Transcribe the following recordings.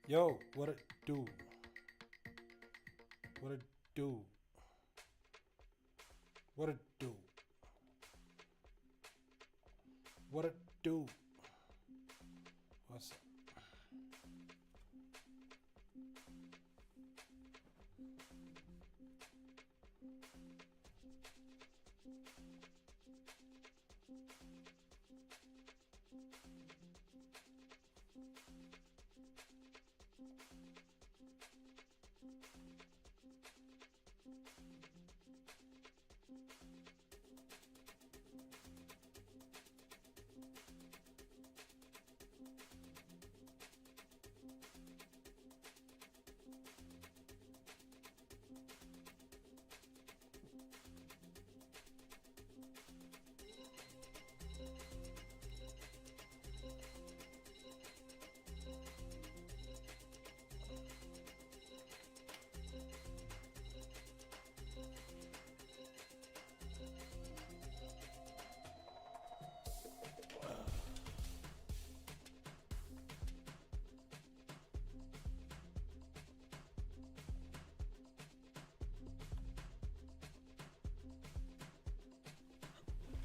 Yo, what it do? What it do? What it do? What it do? What's up?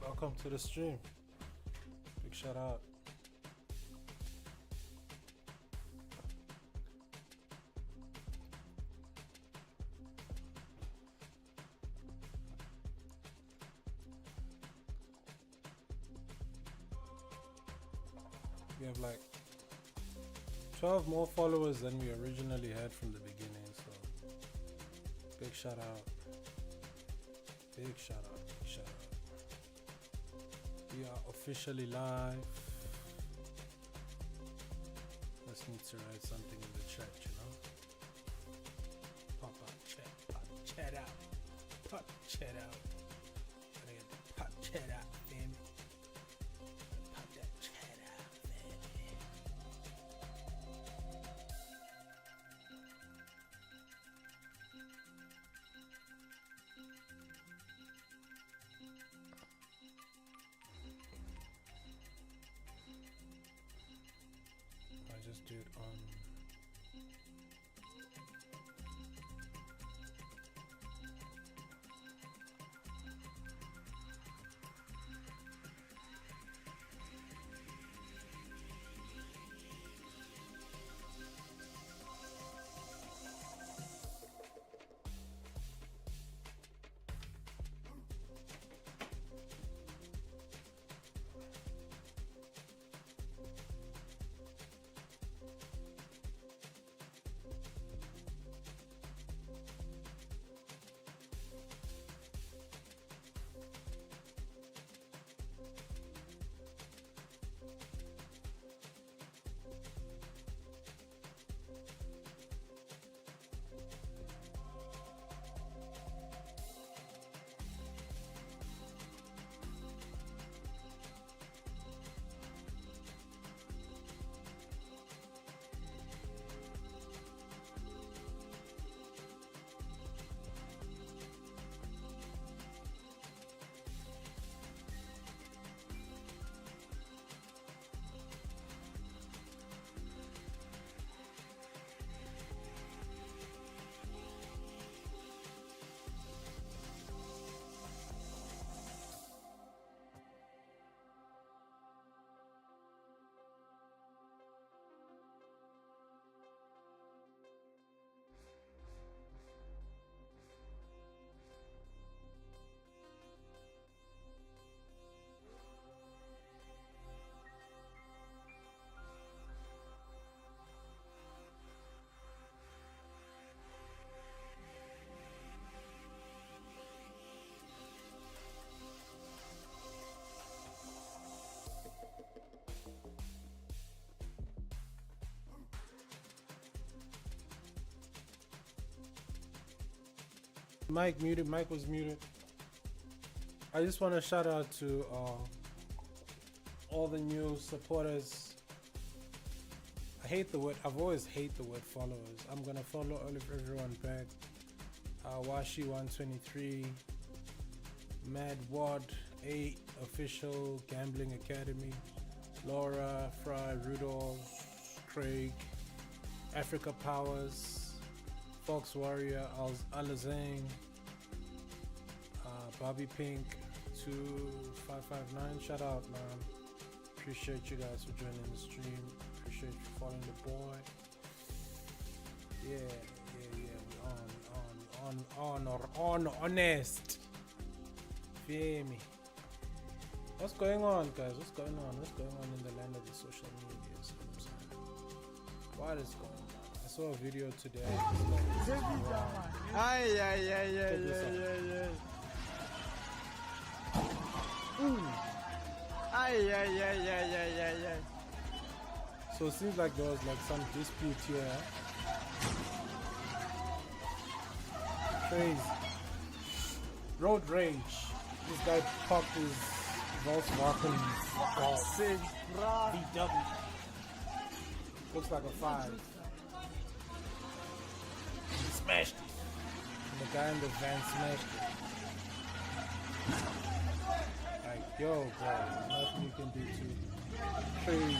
Welcome to the stream. Big shout out. We have like 12 more followers than we originally had from the beginning, so big shout out. Big shout out. Big shout out. We are officially live. Just need to write something in the chat, you know? Pop chat out. Pop chat out. Gotta get the pop chat out, fam. Pop that chat out, fam. I just do it on. Mike muted. Mike was muted. I just want to shout out to all the new supporters. I hate the word. I've always hate the word followers. I'm gonna follow everyone back. Washi123, Mad Wad 8 Official Gambling Academy, Laura, Fry, Rudolph, Craig, Africa Powers, Fox Warrior, Alazane, Bobby Pink, 2559. Shout out, man. Appreciate you guys for joining the stream. Appreciate you following the boy. Yeah. We on honest. Feel me? What's going on, guys? What's going on? What's going on in the land of the social media? What is going on? I saw a video today. So it seems like there was like some dispute here. Crazy. Road rage. This guy popped his Volkswagen VW. Looks like a 5. He smashed it. And the guy in the van smashed it. Like, yo, bro, there's nothing you can do to it. Crazy.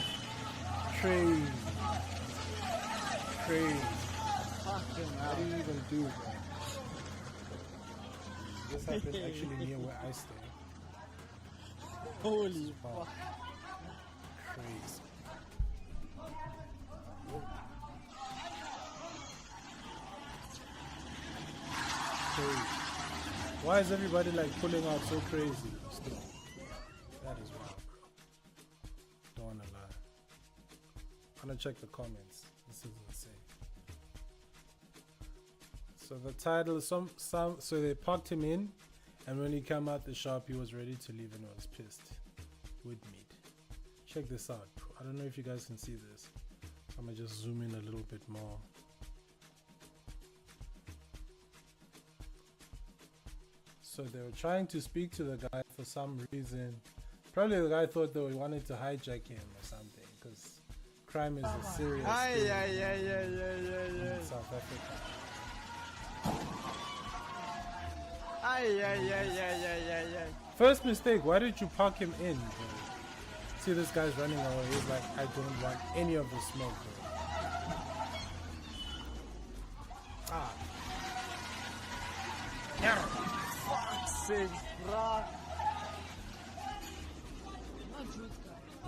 What do you even do, bro? This happened actually near where I stay. Holy fuck. Crazy. Crazy. Why is everybody like pulling out so crazy still? That is wild, bro. Don't wanna lie. I'm gonna check the comments. This is insane. So the title, so they parked him in, and when he came out the shop, he was ready to leave and was pissed. With meat. Check this out, bro. I don't know if you guys can see this. I'm gonna just zoom in a little bit more. So they were trying to speak to the guy for some reason. Probably the guy thought they wanted to hijack him or something, because crime is a serious thing in South Africa. First mistake, why did you park him in, bro? See, this guy's running away. He's like, I don't want any of the smoke, bro.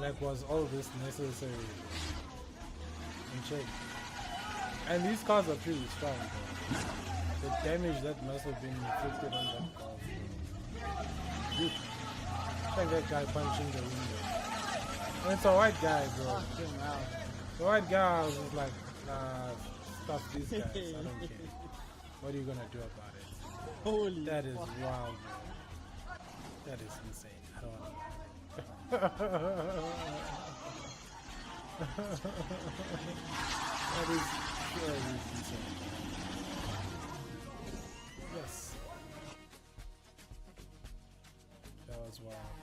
Like, was all this necessary? And check. And these cars are pretty strong, bro. The damage that must have been inflicted on that car. Check that guy punching the window. And it's a white guy, bro. The white guy was just like, nah, stop these guys. I don't care. What are you gonna do about it? Holy That is fuck. wild, bro. That is insane. I don't wanna lie. That is really insane. Yes. That was wild.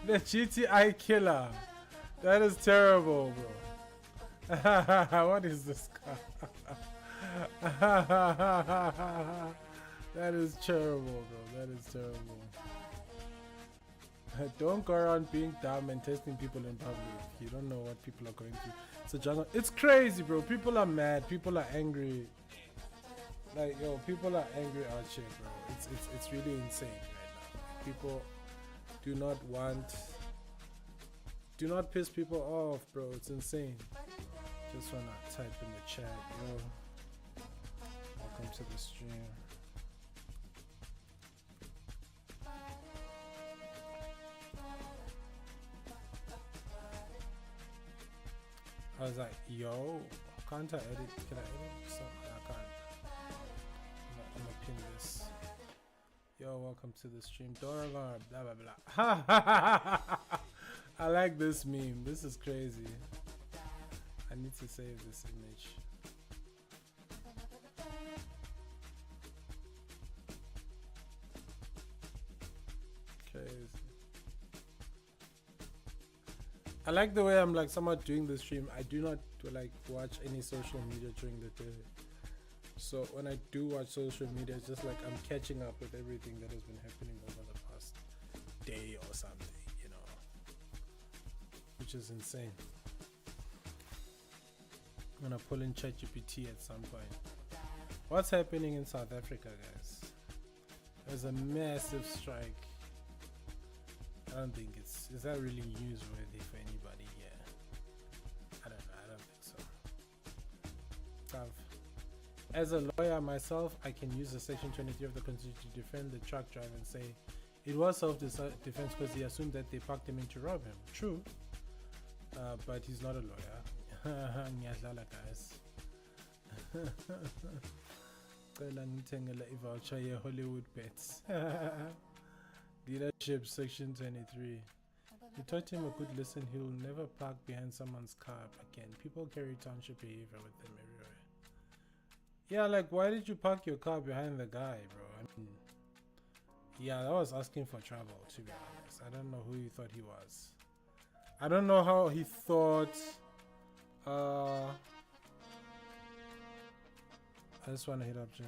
The GTI killer. That is terrible, bro. What is this car? That is terrible, bro. That is terrible. Don't go around being dumb and testing people in public. You don't know what people are going through. It's a jungle. It's crazy, bro. People are mad. People are angry. Like, yo, people are angry out here, bro. It's really insane right now. People do not piss people off, bro. It's insane. Just wanna type in the chat, yo. Welcome to the stream. I was like, yo, can't I edit? Can I edit? So, I can't. I'm gonna pin this. Yo, welcome to the stream. Dora, blah blah blah. I like this meme. This is crazy. I need to save this image. Crazy. I like the way I'm like somewhat doing the stream. I do not like watch any social media during the day. So when I do watch social media, it's just like I'm catching up with everything that has been happening over the past day or something, you know. which is insane. I'm gonna pull in ChatGPT at some point. What's happening in South Africa, guys? There's a massive strike. I don't think is that really newsworthy for anybody here? I don't know. I don't think so. As a lawyer myself, I can use the Section 23 of the Constitution to defend the truck driver and say it was self-defense because he assumed that they packed him in to rob him. True, but he's not a lawyer. Ngiyadlala, guys. Cela ngithengele i-voucher ye-Hollywood Bets. Dealership Section 23. You taught him a good lesson. He'll never park behind someone's car again. People carry township behavior with them everywhere. Yeah, like, why did you park your car behind the guy, bro? I mean, yeah, that was asking for trouble, to be honest. I don't know who he thought he was. I don't know how he thought. I just want to hit up Jay.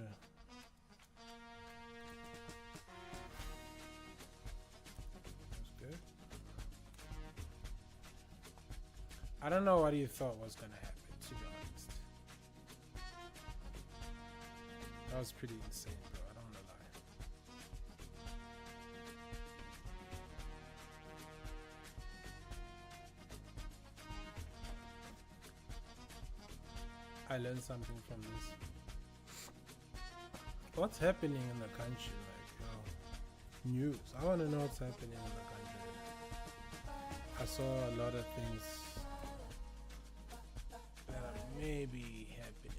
That's good. I don't know what he thought was gonna happen, to be honest. That was pretty insane, bro. I don't wanna lie. I learned something from this. What's happening in the country? Like, news. I want to know what's happening in the country. I saw a lot of things that are maybe happening.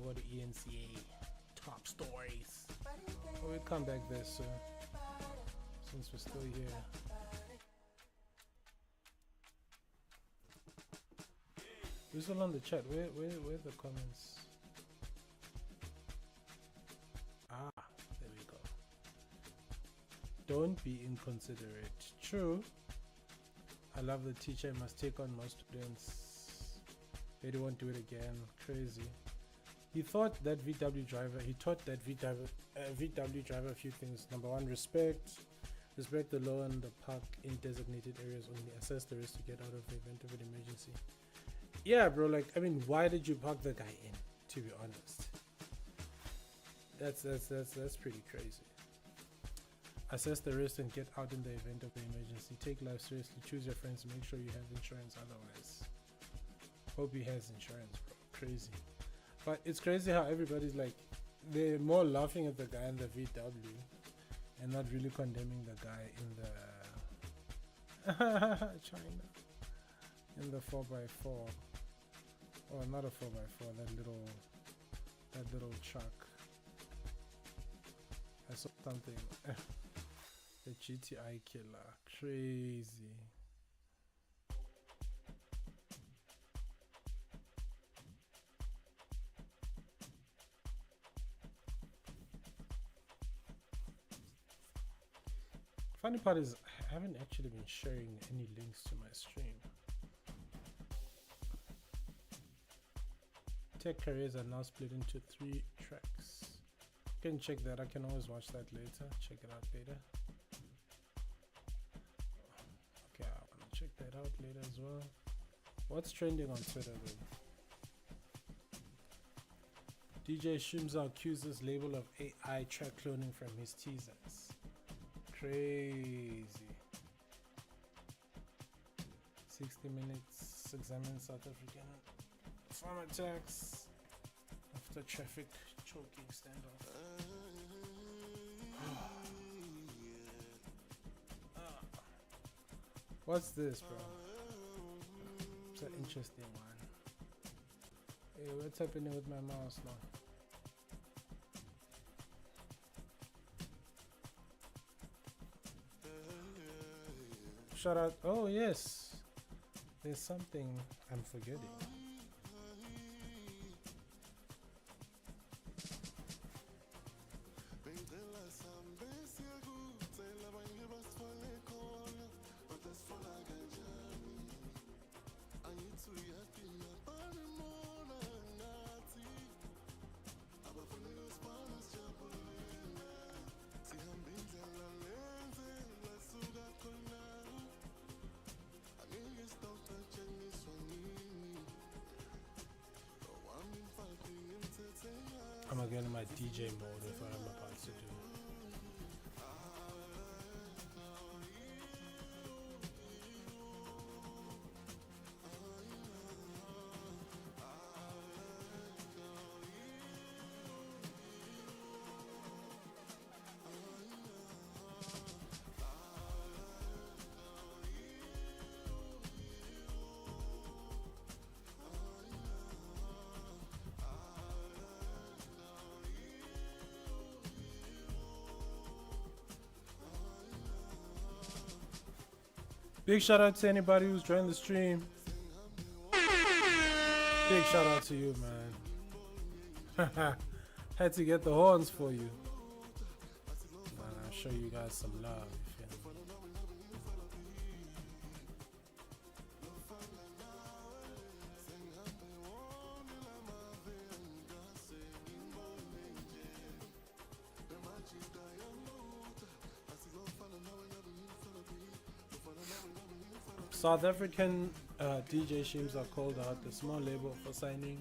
Over to ENCA top stories. Oh, we'll come back there soon, since we're still here. We're still on the chat. Where are the comments? Ah, there we go. Don't be inconsiderate. True. I love the teacher must take on more students. They won't do it again. Crazy. He taught that VW driver a few things. Number one, respect the law and the park in designated areas only. Assess the risk to get out of the event of an emergency. Yeah, bro. Like, I mean, why did you park the guy in? To be honest, that's pretty crazy. Assess the risk and get out in the event of the emergency. Take life seriously. Choose your friends. Make sure you have insurance. Otherwise, hope he has insurance, bro. Crazy. But it's crazy how everybody's like, they're more laughing at the guy in the VW and not really condemning the guy in the China, in the 4x4, or not a 4x4, that little truck. I saw something. The GTI killer, crazy. Funny part is I haven't actually been sharing any links to my stream. Tech careers are now split into 3 tracks. You can check that. I can always watch that later. Check it out later. Okay, I want to check that out later as well. What's trending on Twitter though? DJ Shimza accuses label of AI track cloning from his teasers. Crazy. 60 minutes examine South African farm attacks after traffic choking standoff. What's this, bro? It's an interesting one. Hey, what's happening with my mouse now? Shout out. Oh, yes. There's something I'm forgetting. my DJ mode with what I'm about to do. Big shout out to anybody who's joined the stream. Big shout out to you, man. Had to get the horns for you. Man, I'll show you guys some love. You feel me? South African DJ Shims are called out the small label for signing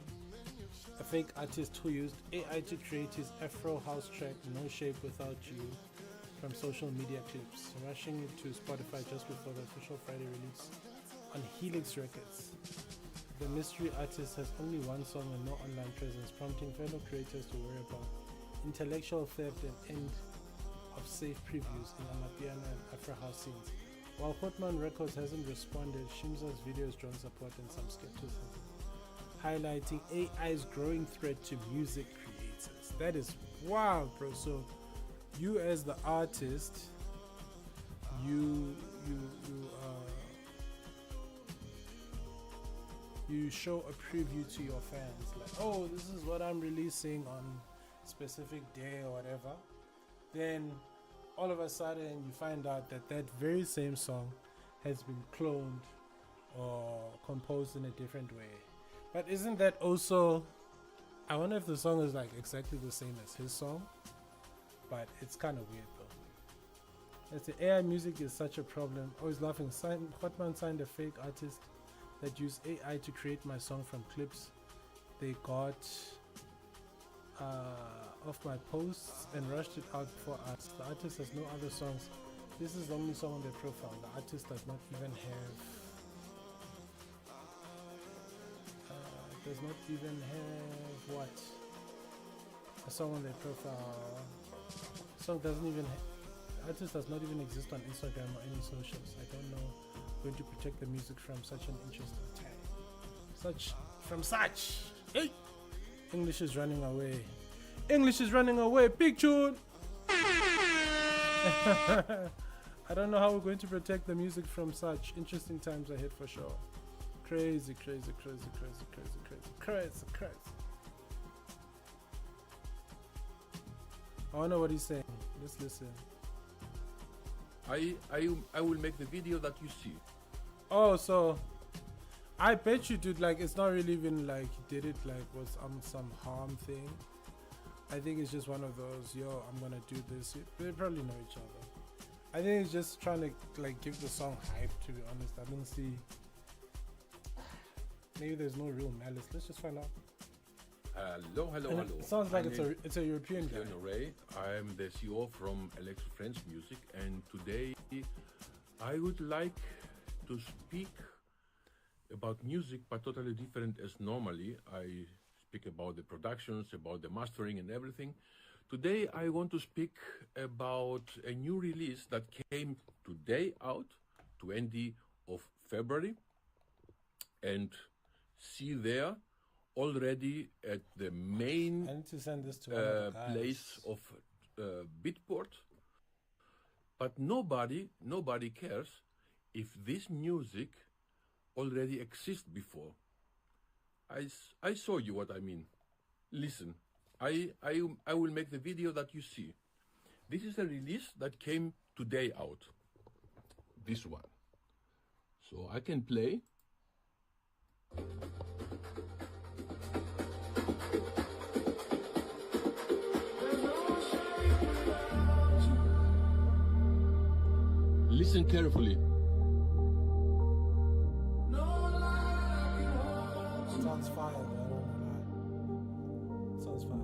a fake artist who used AI to create his Afro house track No Shape Without You from social media clips, rushing it to Spotify just before the official Friday release on Helix Records. The mystery artist has only one song and no online presence, prompting fellow creators to worry about intellectual theft and end of safe previews in Amapiano and Afro house scenes. While Hotman Records hasn't responded, Shimza's videos drawn support and some skepticism, highlighting AI's growing threat to music creators. That is wild, bro. So, you as the artist, you show a preview to your fans, like, oh, this is what I'm releasing on specific day or whatever. Then all of a sudden you find out that that very same song has been cloned or composed in a different way. But isn't that also, I wonder if the song is like exactly the same as his song, but it's kind of weird though. As the AI music is such a problem, always laughing. Hotman signed a fake artist that used AI to create my song from clips they got off my posts and rushed it out for us. The artist has no other songs. This is the only song on their profile. The artist does not even have what? A song on their profile. Song doesn't even the artist does not even exist on Instagram or any socials. I don't know going to protect the music from such an interesting time. Hey! English is running away. English is running away. Big tune. I don't know how we're going to protect the music from such interesting times ahead for sure. Crazy. I wonder what he's saying. Let's listen. I will make the video that you see. Oh, so I bet you, dude, like, it's not really even like he did it like was some harm thing. I think it's just one of those, yo, I'm gonna do this. They probably know each other. I think he's just trying to like give the song hype, to be honest. I don't see, maybe there's no real malice. Let's just find out. Hello. It sounds like it's a European guy. Ray. I'm the CEO from Electro French Music, and today I would like to speak about music, but totally different as normally. I speak about the productions, about the mastering and everything. Today I want to speak about a new release that came today out, 20 of February, and see there already at the main I need to send this to place of Beatport. But nobody cares if this music already exists before. I show you what I mean. Listen, I will make the video that you see. This is a release that came today out. This one. So I can play. Listen carefully. Sounds fire, man. I don't know why. Sounds fire.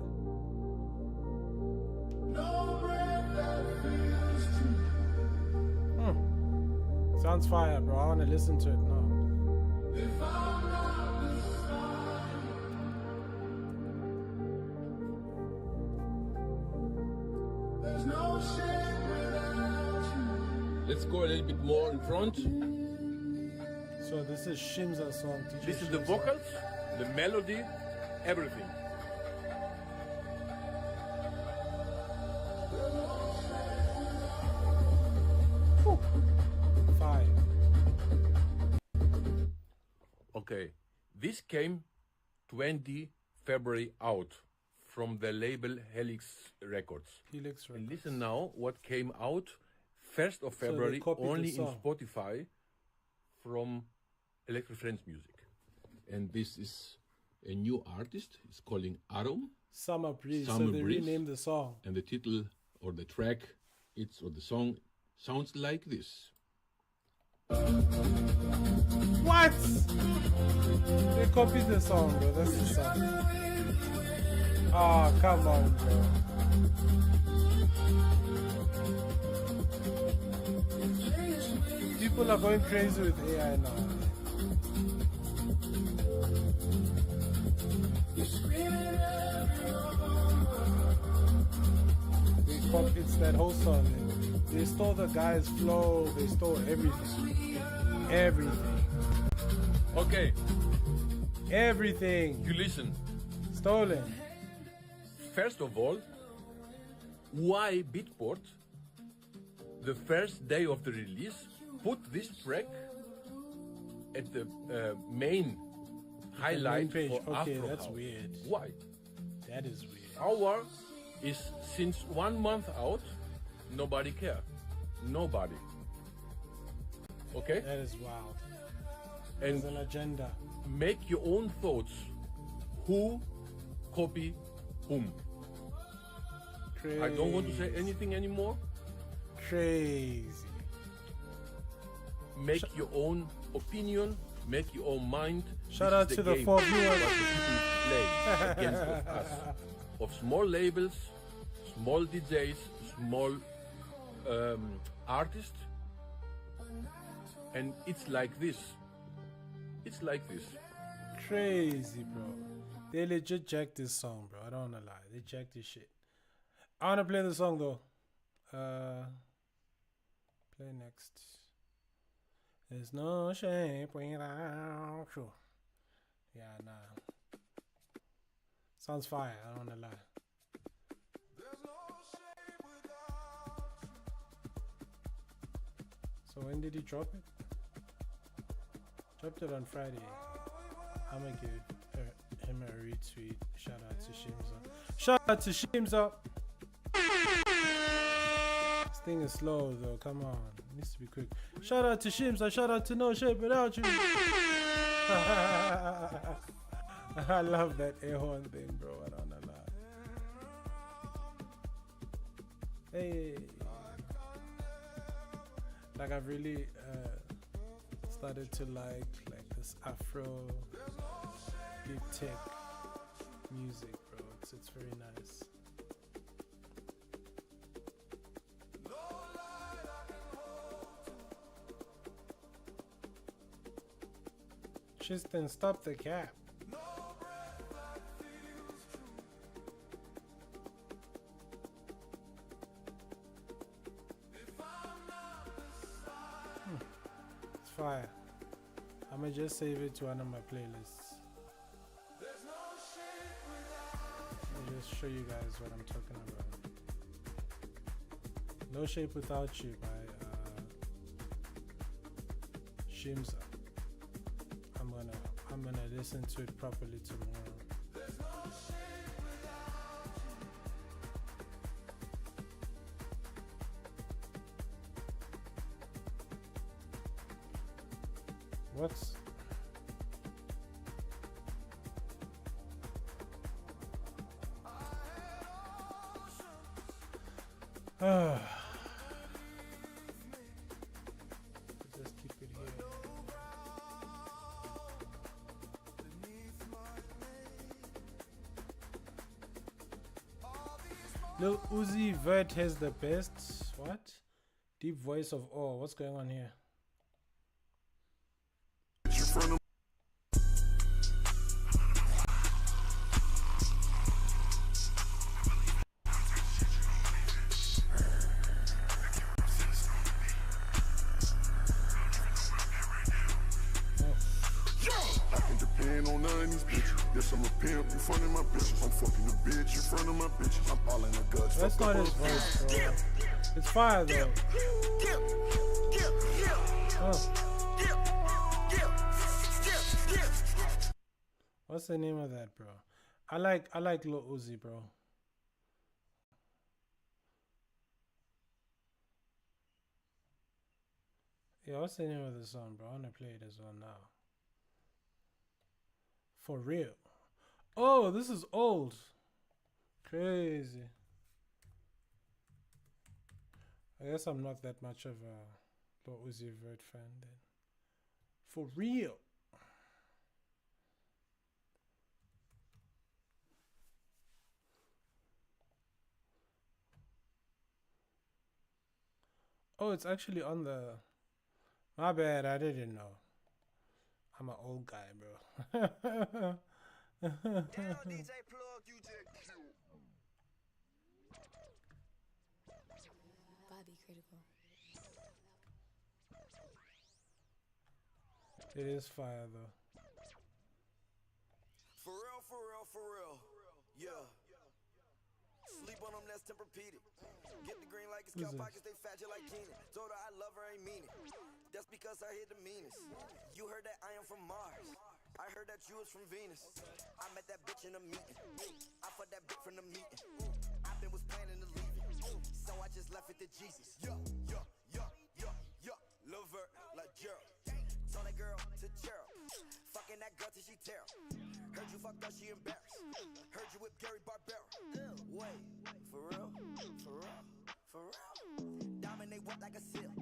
Sounds fire, bro. I wanna listen to it now. Let's go a little bit more in front. So this is Shimza's song. DJ This is the Shimza. vocals, the melody, everything. Fire. Okay, this came 20 February out from the label Helix Records. Helix And Records. listen now what came out 1st of they February copied the only in song. Spotify from Electro Friends Music. And this is a new artist. It's calling Arum. Summer Breeze. Summer so they Breeze. renamed the song. And the title or the track, or the song sounds like this. What? They copied the song, bro. That's the song. Oh, come on, bro. People are going crazy with AI now. It's that whole song. They stole the guy's flow. They stole everything. Everything. Okay, Everything. you listen. Stolen. First of all, why Beatport, the first day of the release, put this track at the main highlight page. for Okay, Afro that's House? weird. Why? That is weird. Our is since 1 month out, nobody care. Nobody. Okay? That is wild. And There's an agenda. make your own thoughts. Who copy whom? Crazy. I don't want to say anything anymore. Crazy. Make your own opinion, make your own mind. Shout This out is to the game 4 what viewers. the people play against of us. Of small labels, small DJs, small artists. And it's like this. It's like this. Crazy, bro. They legit jacked this song, bro. I don't wanna lie. They jacked this shit. I wanna play the song though. Play next. There's no shape without you. Yeah, nah. Sounds fire. I don't wanna lie. So when did he drop it? Dropped it on Friday. I'm gonna give him a retweet. Shout out to Shimza. Shout out to Shimza. This thing is slow though. Come on, it needs to be quick. Shout out to Shimza. Shout out to No Shape Without You. I love that air horn thing, bro. I don't know lie. Hey, like I've really started to like this Afro big tech music, bro. It's very nice. Tristan, stop the cap. It's fire. I'ma just save it to one of my playlists. Let me just show you guys what I'm talking about. No Shape Without You by Shimza. I'm gonna listen to it properly tomorrow. What's just keep it here. Lil Uzi Vert has the best what? Deep voice of awe. What's going on here? nine these bitches. Yes, I'm a pimp in front of my bitches. I'm fucking a bitch in front of my bitches. I'm all in the guts. That's not his voice, bro. It's fire though. Oh. What's the name of that, bro? I like Lil Uzi, bro. Yeah, what's the name of the song, bro? I wanna play this one now. For real. Oh, this is old. Crazy. I guess I'm not that much of a Lil Uzi Vert fan then. For real. Oh, it's actually on the... My bad, I didn't know. I'm an old guy, bro. DJ Plug, you just Bobby Critical. It is fire, though. For real, for real, for real. Yeah. Sleep on them, that's Tempur-Pedic. Get the green like it's cow pockets, they fat you like Keenan. Told her I love her, ain't mean it. That's because I hit the meanest. You heard that I am from Mars. I heard that you was from Venus. I met that bitch in a meeting. I fucked that bitch from the meeting. I been was planning to leave it. So I just left it to Jesus. Yeah, yeah, yeah, yeah, yeah. Love her like Gerald. Told that girl to Gerald. Fucking that girl till she tear. Heard you fucked up, she embarrassed. Heard you whip Gary Barbera. Wait, for real? For real? For real? Diamond they wet like a seal.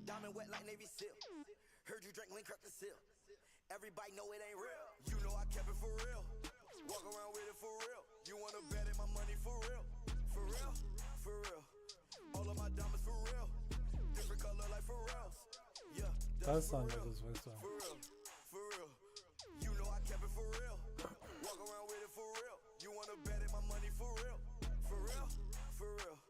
Diamond wet like Navy SEAL. Heard you drink Link, crack the seal. Everybody know it ain't real. You know I kept it for real. Walk around with it for real. You wanna bet in my money for real? For real? For real? All of my diamonds for real. Different color like Pharrell's. Yeah, That's not like his voice, though. for real. For real. You know I kept it for real. Walk around with it for real. You wanna bet in my money for real? For real? For real?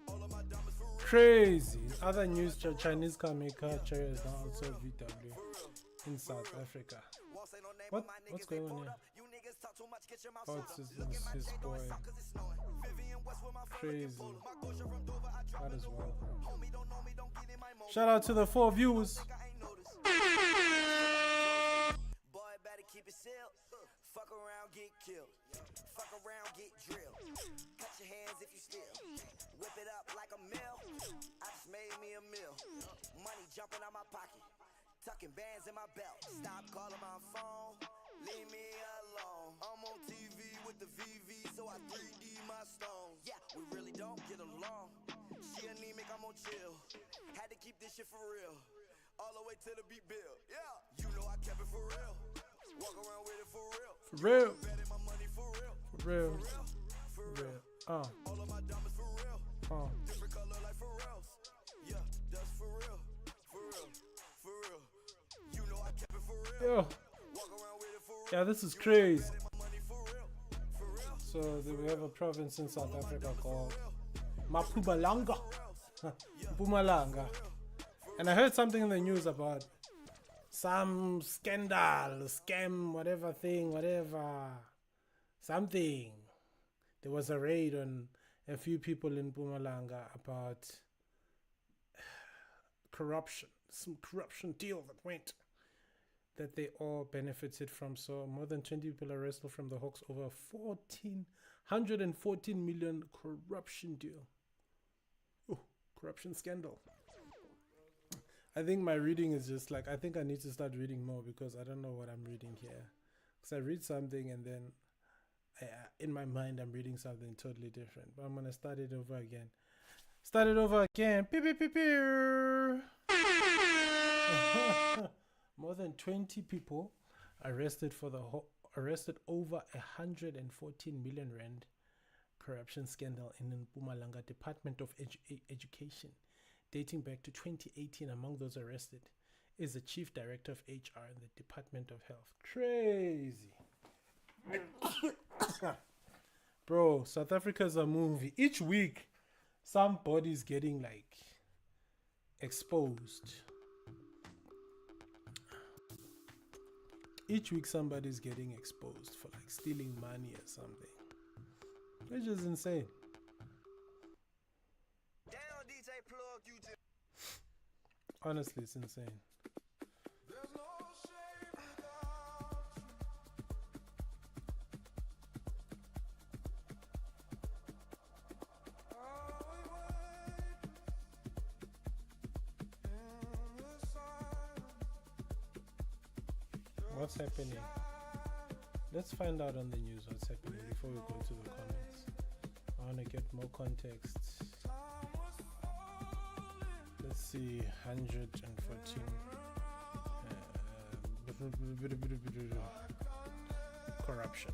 All of my diamonds for real. Crazy. Other news, Chinese car maker Cherry is now also VW in South Africa. What's going on here? Oh, it's his boy. Crazy. That is wild, bro. Shout out to the 4 viewers. Boy, better keep it sealed. Fuck around, get killed. Fuck around, get drilled. Cut your hands if you steal. Whip it up like a mill. I just made me a meal. Money jumping out my pocket. Tucking bands in my belt. Stop calling my phone. Leave me alone. I'm on TV with the VV, so I 3D my stones. Yeah, we really don't get along. She anemic, I'm on chill. Had to keep this shit for real. All the way to the beat bill. Yeah, you know I kept it for real. Walk around with it for real. For real. Betting my money for real. For real. For For real. real. All of my diamonds for real. Different color like Pharrell's. Yeah, that's for real. For real. For real. You know I kept it for real. Yo. Walk around with it for real. Yeah, this is crazy. Betting my money for real. For real. So we have a province in South Africa called Mpumalanga. Mpumalanga. And I heard something in the news about some scandal, scam, whatever thing, whatever. Something. There was a raid on a few people in Mpumalanga about corruption. Some corruption deal that went. That they all benefited from. So more than 20 people arrested from the Hawks over 114 million corruption deal. Oh, corruption scandal. I think my reading is just like, I think I need to start reading more because I don't know what I'm reading here. Because I read something and then in my mind I'm reading something totally different. But I'm going to start it over again. Start it over again. Pew, pew, pew, pew. More than 20 people arrested for the arrested over 114 million rand corruption scandal in the Mpumalanga Department of Education, dating back to 2018. Among those arrested is the Chief Director of HR in the Department of Health. Crazy. Bro, South Africa's a movie. Each week, somebody's getting like exposed. each week somebody's getting exposed for like stealing money or something, which is insane. Down, DJ Plug, you just. Honestly, it's insane. What's happening? Let's find out on the news what's happening before we go to the comments. I want to get more context. Let's see, 114. Corruption.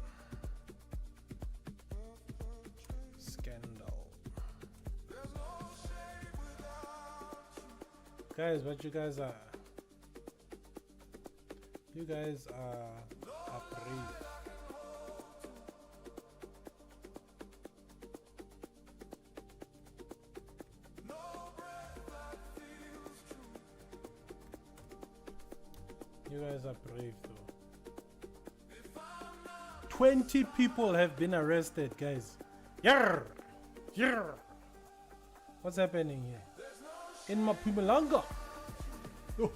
Scandal. Guys, what you guys are? You guys are brave. You guys are brave though. 20 people have been arrested, guys. Yarr! Yarr! What's happening here? In Mpumalanga. Oh.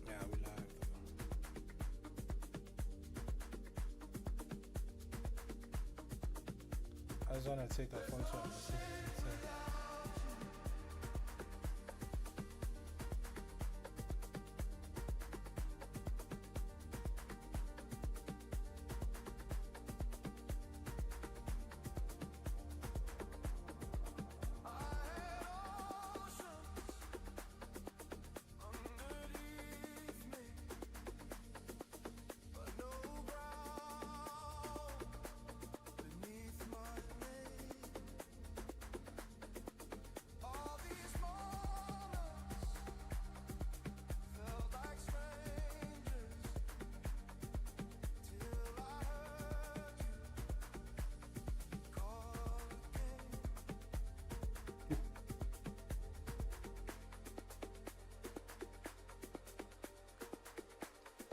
Yeah, we live though. I just wanna take a photo of this.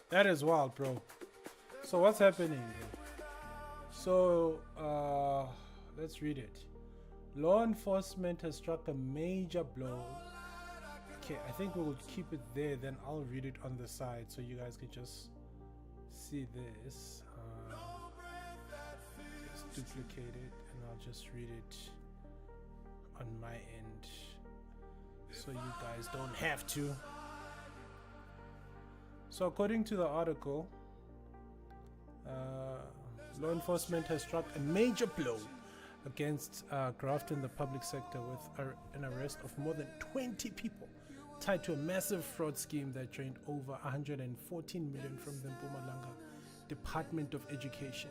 That is wild, bro. So what's happening, bro? So let's read it. Law enforcement has struck a major blow. Okay, I think we will keep it there, then I'll read it on the side so you guys can just see this. Just duplicate it and I'll just read it on my end so you guys don't have to. So according to the article, law enforcement has struck a major blow against graft in the public sector with an arrest of more than 20 people tied to a massive fraud scheme that drained over 114 million from the Mpumalanga Department of Education.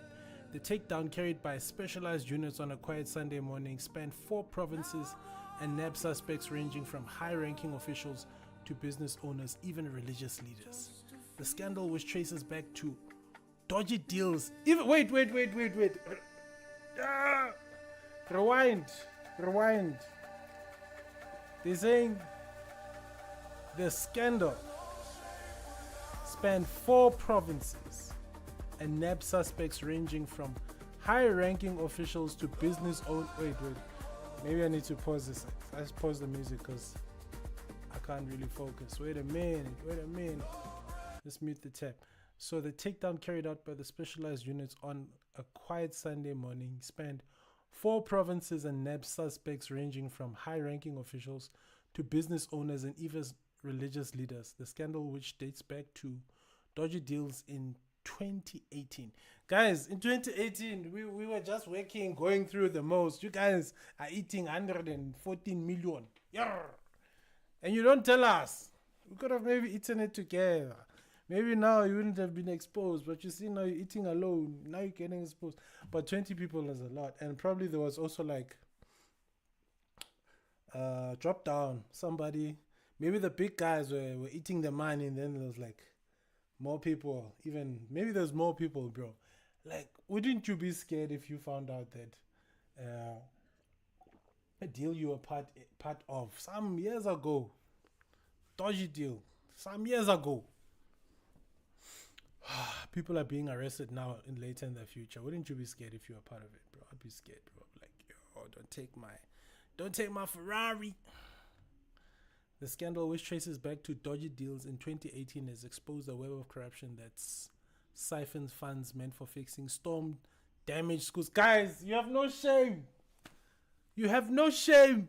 The takedown, carried by specialized units on a quiet Sunday morning, spanned 4 provinces and nabbed suspects ranging from high-ranking officials to business owners, even religious leaders. The scandal, which traces back to dodgy deals. Even wait. Rewind. They're saying the scandal spanned 4 provinces and nabbed suspects ranging from high-ranking officials to business owners. Wait. Maybe I need to pause this. Let's pause the music because I can't really focus. Wait a minute. Let's mute the tab. So the takedown, carried out by the specialized units on a quiet Sunday morning, spanned 4 provinces and nabbed suspects ranging from high-ranking officials to business owners and even religious leaders. The scandal, which dates back to dodgy deals in 2018. Guys, in 2018, we were just working, going through the most. You guys are eating 114 million. Yarr! And you don't tell us. We could have maybe eaten it together. Maybe now you wouldn't have been exposed, but you see now you're eating alone. Now you're getting exposed. But 20 people is a lot. And probably there was also like drop down. Somebody, maybe the big guys were eating the money, and then there was like more people. Even maybe there's more people, bro. Like, wouldn't you be scared if you found out that a deal you were part of some years ago dodgy deal some years ago. People are being arrested now in later in the future. Wouldn't you be scared if you were part of it, bro? I'd be scared, bro. Like, yo, don't take my Ferrari. The scandal, which traces back to dodgy deals in 2018, has exposed a web of corruption that's siphons funds meant for fixing storm damaged schools. Guys, you have no shame. You have no shame.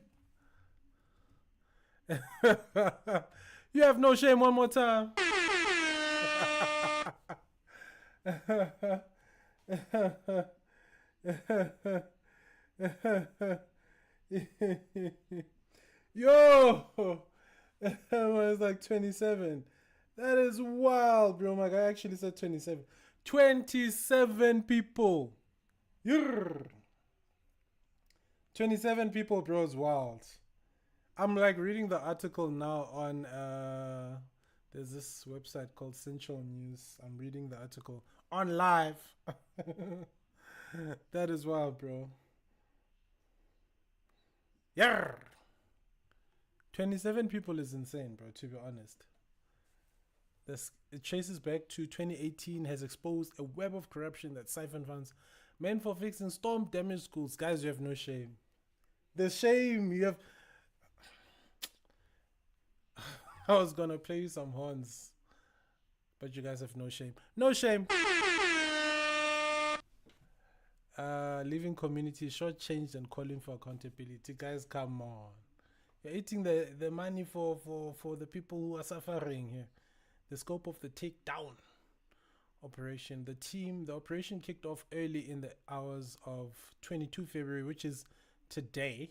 You have no shame. One more time. Yo, it's like 27. That is wild, bro. My guy actually said 27. 27 people. Yurr. 27 people, bro, is wild. I'm like reading the article now on there's this website called Central News. I'm reading the article on live. That is wild, bro. Yeah. 27 people is insane, bro, to be honest. It traces back to 2018, has exposed a web of corruption that siphoned funds meant for fixing storm damaged schools. Guys, you have no shame. The shame you have. I was gonna play you some horns, but you guys have no shame. No shame. Leaving community shortchanged and calling for accountability. Guys, come on. You're eating the money for the people who are suffering here. The scope of the takedown operation. The operation kicked off early in the hours of 22 February, which is today,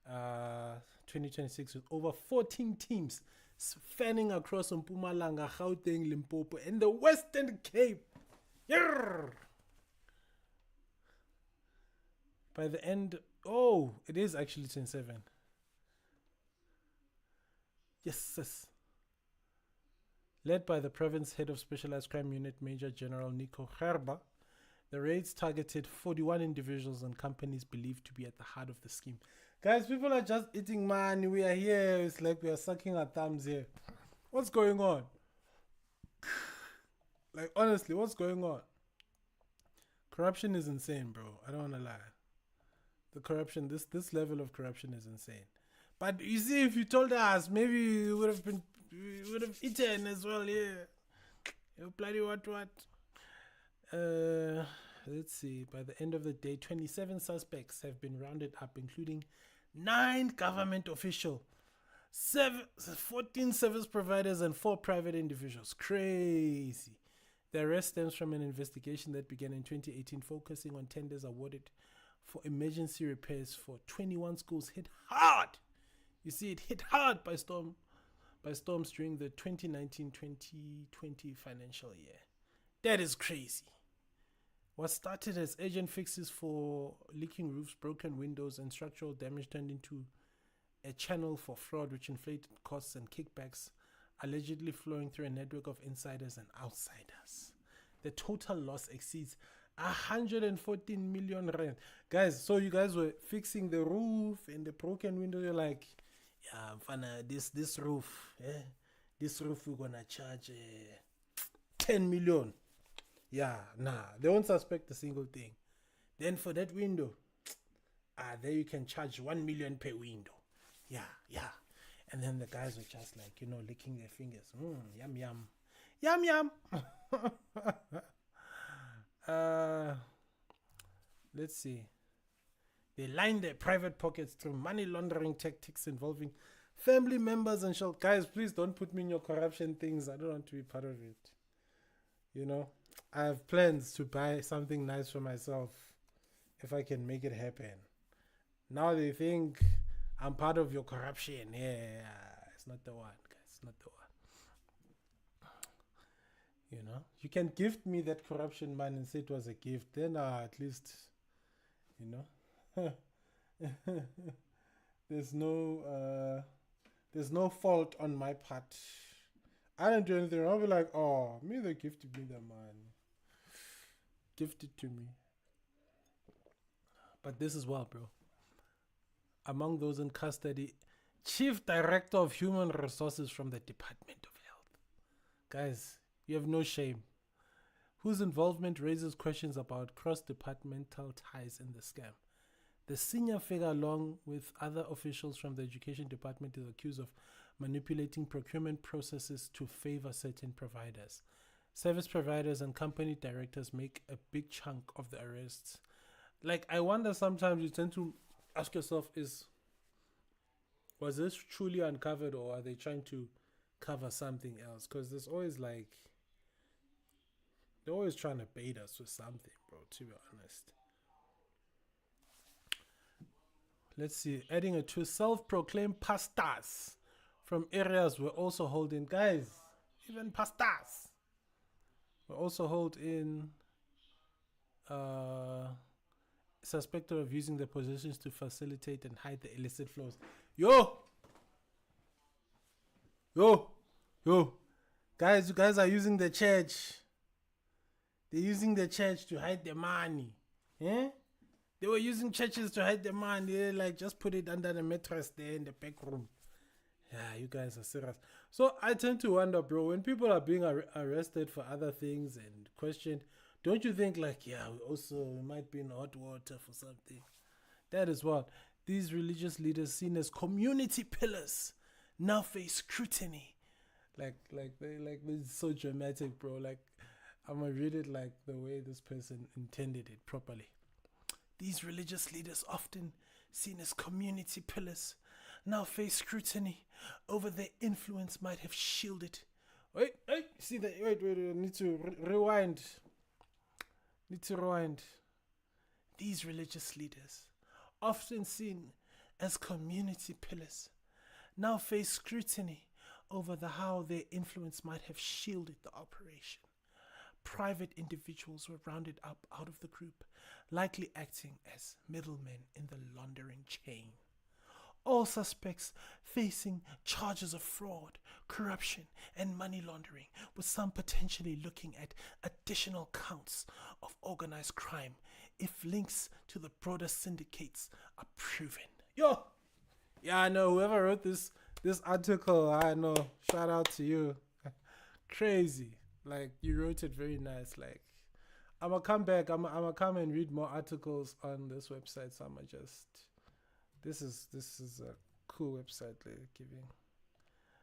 2026, with over 14 teams fanning across Mpumalanga, Gauteng, Limpopo, and the Western Cape. Yarr! By the end, it is actually 27. Yes. Led by the province head of Specialized Crime Unit, Major General Nico Gerba, the raids targeted 41 individuals and companies believed to be at the heart of the scheme. Guys, people are just eating money. We are here. It's like we are sucking our thumbs here. What's going on? Like, honestly, what's going on? Corruption is insane, bro. I don't want to lie. The corruption, this level of corruption is insane. But you see, if you told us, maybe we would have eaten as well, yeah. You bloody what? Let's see. By the end of the day, 27 suspects have been rounded up, including 9 government officials, 14 service providers, and 4 private individuals. Crazy. The arrest stems from an investigation that began in 2018, focusing on tenders awarded for emergency repairs for 21 schools hit hard. You see, it hit hard by storms during the 2019-2020 financial year. That is crazy. What started as urgent fixes for leaking roofs, broken windows, and structural damage turned into a channel for fraud, which inflated costs and kickbacks, allegedly flowing through a network of insiders and outsiders. The total loss exceeds 114 million rand. Guys, so you guys were fixing the roof and the broken window. You're like, yeah, fana, this roof, this roof we're gonna charge 10 million. Yeah, nah, they won't suspect a single thing. Then for that window, there you can charge 1 million per window. Yeah. And then the guys were just like, licking their fingers. Yum, yum. Yum, yum. Let's see. They line their private pockets through money laundering tactics involving family members and shall. Guys, please don't put me in your corruption things. I don't want to be part of it. I have plans to buy something nice for myself if I can make it happen. Now they think I'm part of your corruption. Yeah, it's not the one, guys. It's not the one. You can gift me that corruption money and say it was a gift. Then at least, there's no fault on my part. I don't do anything. I'll be like, me they gifted me the money. Gift it to me. But this is wild, bro. Among those in custody, Chief Director of Human Resources from the Department of Health. Guys, you have no shame. Whose involvement raises questions about cross-departmental ties in the scam. The senior figure, along with other officials from the Education Department, is accused of manipulating procurement processes to favor certain providers. Service providers and company directors make a big chunk of the arrests. Like, I wonder sometimes you tend to ask yourself, was this truly uncovered, or are they trying to cover something else? Because there's always like, they're always trying to bait us with something, bro, to be honest. Let's see. Adding it to self-proclaimed pastors from areas were also holding. Guys, even pastors were also holding suspected of using their positions to facilitate and hide the illicit flows. Yo! Guys, you guys are using the church. They're using the church to hide the money. Yeah? They were using churches to hide the money. They like just put it under the mattress there in the back room. Yeah, you guys are serious. So I tend to wonder, bro, when people are being arrested for other things and questioned, don't you think like, yeah, we might be in hot water for something? That is what these religious leaders seen as community pillars now face scrutiny. It's so dramatic, bro. Like, I'm gonna read it like the way this person intended it properly. These religious leaders, often seen as community pillars, now face scrutiny over their influence might have shielded. Wait, see that? Wait, need to rewind. These religious leaders, often seen as community pillars, now face scrutiny over how their influence might have shielded the operation. Private individuals were rounded up out of the group, likely acting as middlemen in the laundering chain. All suspects facing charges of fraud, corruption, and money laundering, with some potentially looking at additional counts of organized crime if links to the broader syndicates are proven. Yeah, I know whoever wrote this article, I know. Shout out to you. Crazy. Like, you wrote it very nice. Like, I'm gonna come back. I'm gonna come and read more articles on this website. So I'm gonna just. This is a cool website they're giving.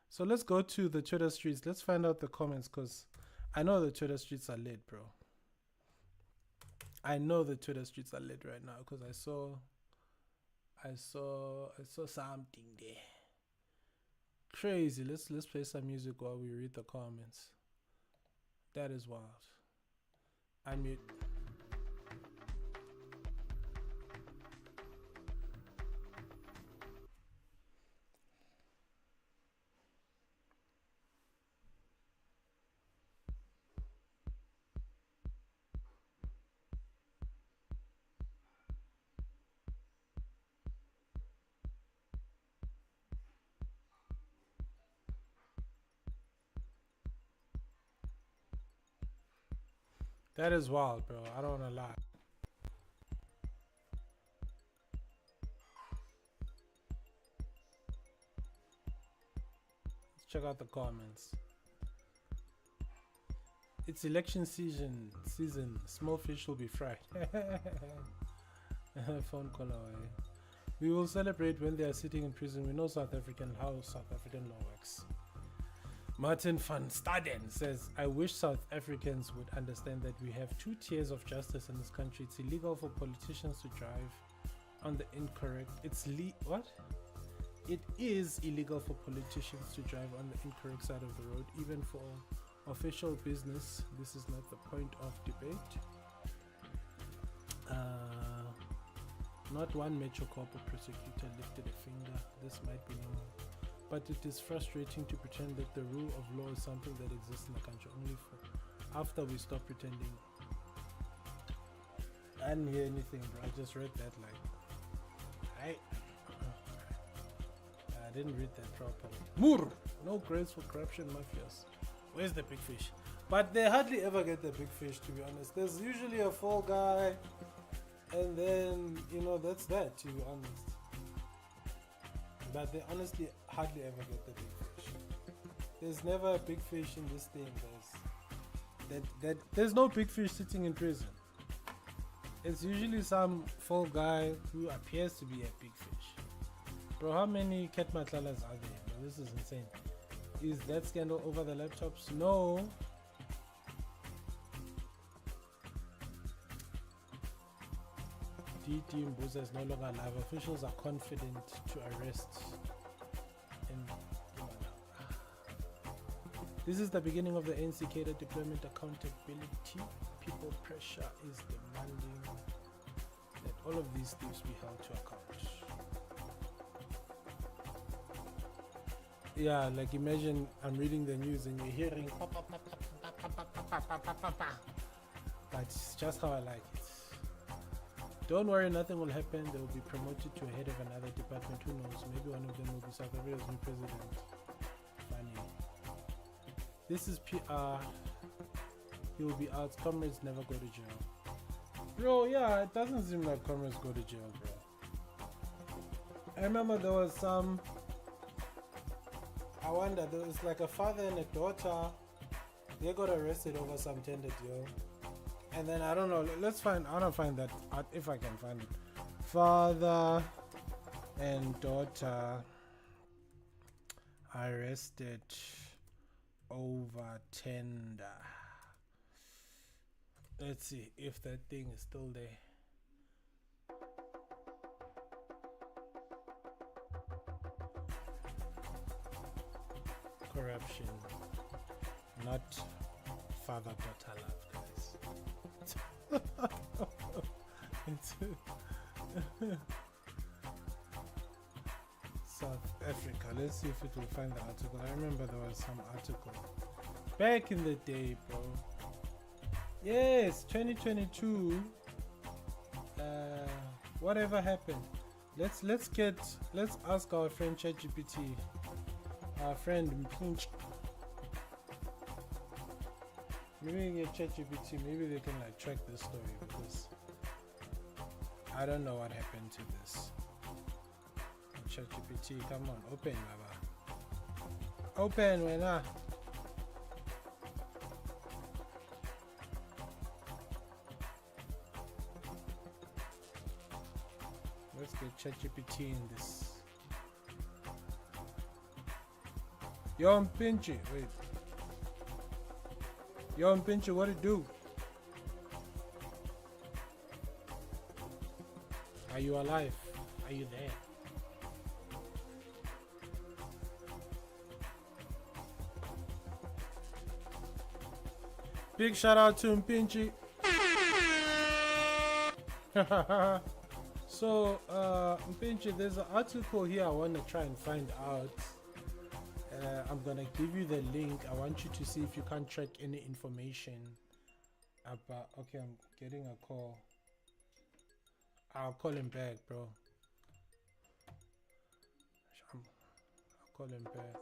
So let's go to the Twitter streets. Let's find out the comments, because I know the Twitter streets are lit, bro. I know the Twitter streets are lit right now because I saw something there. Crazy. Let's play some music while we read the comments. That is wild. Unmute. That is wild, bro. I don't wanna lie. Let's check out the comments. It's election season. Small fish will be fried. Phone call away. We will celebrate when they are sitting in prison. We know how South African law works. Martin van Staden says, I wish South Africans would understand that we have 2 tiers of justice in this country. It's illegal for politicians to drive on the incorrect. It is illegal for politicians to drive on the incorrect side of the road, even for official business. This is not the point of debate. Not one Metro corporate prosecutor lifted a finger. This might be normal. But it is frustrating to pretend that the rule of law is something that exists in the country only after we stop pretending. I didn't hear anything, bro. I just read that like... I didn't read that properly. Moor! No grace for corruption mafias. Where's the big fish? But they hardly ever get the big fish, to be honest. There's usually a fall guy, and then, that's that, to be honest. but they honestly hardly ever get the big fish. There's never a big fish in this thing, guys. There's no big fish sitting in prison. It's usually some full guy who appears to be a big fish. Bro, how many cat matlalas are there? Bro, this is insane. Is that scandal over the laptops? No. DT Mbuza is no longer alive. Officials are confident to arrest in This is the beginning of the ANC cadre deployment accountability. People pressure is demanding that all of these thieves be held to account. Yeah, like imagine I'm reading the news and you're hearing that's just how I like it. Don't worry, nothing will happen. They will be promoted to a head of another department. Who knows? Maybe one of them will be South Africa's new president. Funny. This is PR. He will be out. Comrades never go to jail. Bro, yeah, it doesn't seem like comrades go to jail, bro. I remember there was some... I wonder, there was like a father and a daughter. They got arrested over some tender deal. And then I don't know. I don't find that out if I can find it. Father and daughter arrested over tender. Let's see if that thing is still there. Corruption, not father-daughter love, guys. South Africa. Let's see if it will find the article. I remember there was some article back in the day, bro. Yes, 2022. Whatever happened? Let's ask our friend ChatGPT. Our friend Mpinch. Maybe we can get ChatGPT. Maybe they can like track this story because I don't know what happened to this. ChatGPT, come on, open, Baba. Open, when Let's get ChatGPT in this. Yo, Mpinchi, wait. Yo, Mpinchi, what it do? Are you alive? Are you there? Big shout out to Mpinchi. So, Mpinchi, there's an article here I want to try and find out. I'm gonna give you the link. I want you to see if you can't track any information about. Okay, I'm getting a call. I'll call him back, bro. I'll call him back.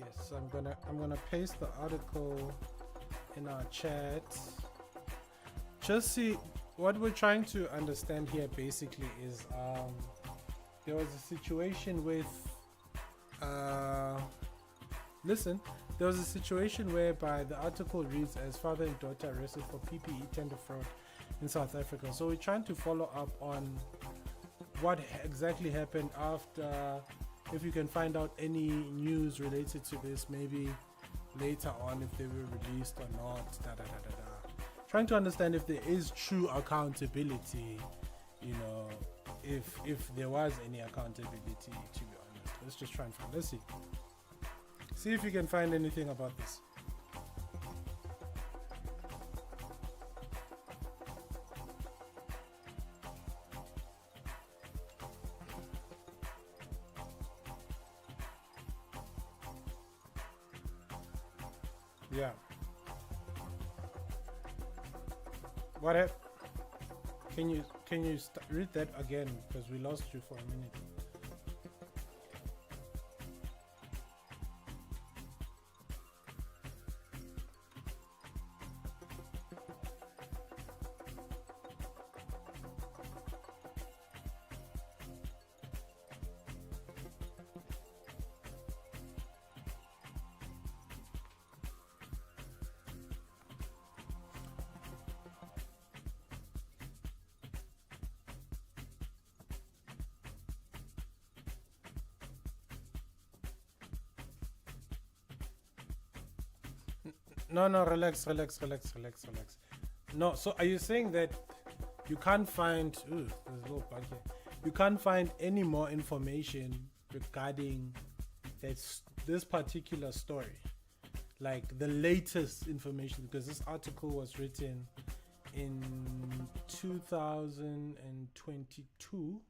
Yes, I'm gonna paste the article in our chat. Just see what we're trying to understand here. Basically, is there was a situation with. Listen, there was a situation whereby the article reads as father and daughter arrested for PPE tender fraud in South Africa. So we're trying to follow up on what exactly happened after, if you can find out any news related to this, maybe later on if they were released or not. Trying to understand if there is true accountability, you know, if there was any accountability, to be honest. Let's just try and find. Let's see. See if you can find anything about this. Yeah. What happened? Can you read that again, because we lost you for a minute. No, relax. No, so are you saying that you can't find? Ooh, there's a little bug here. You can't find any more information regarding this particular story, like the latest information, because this article was written in 2022.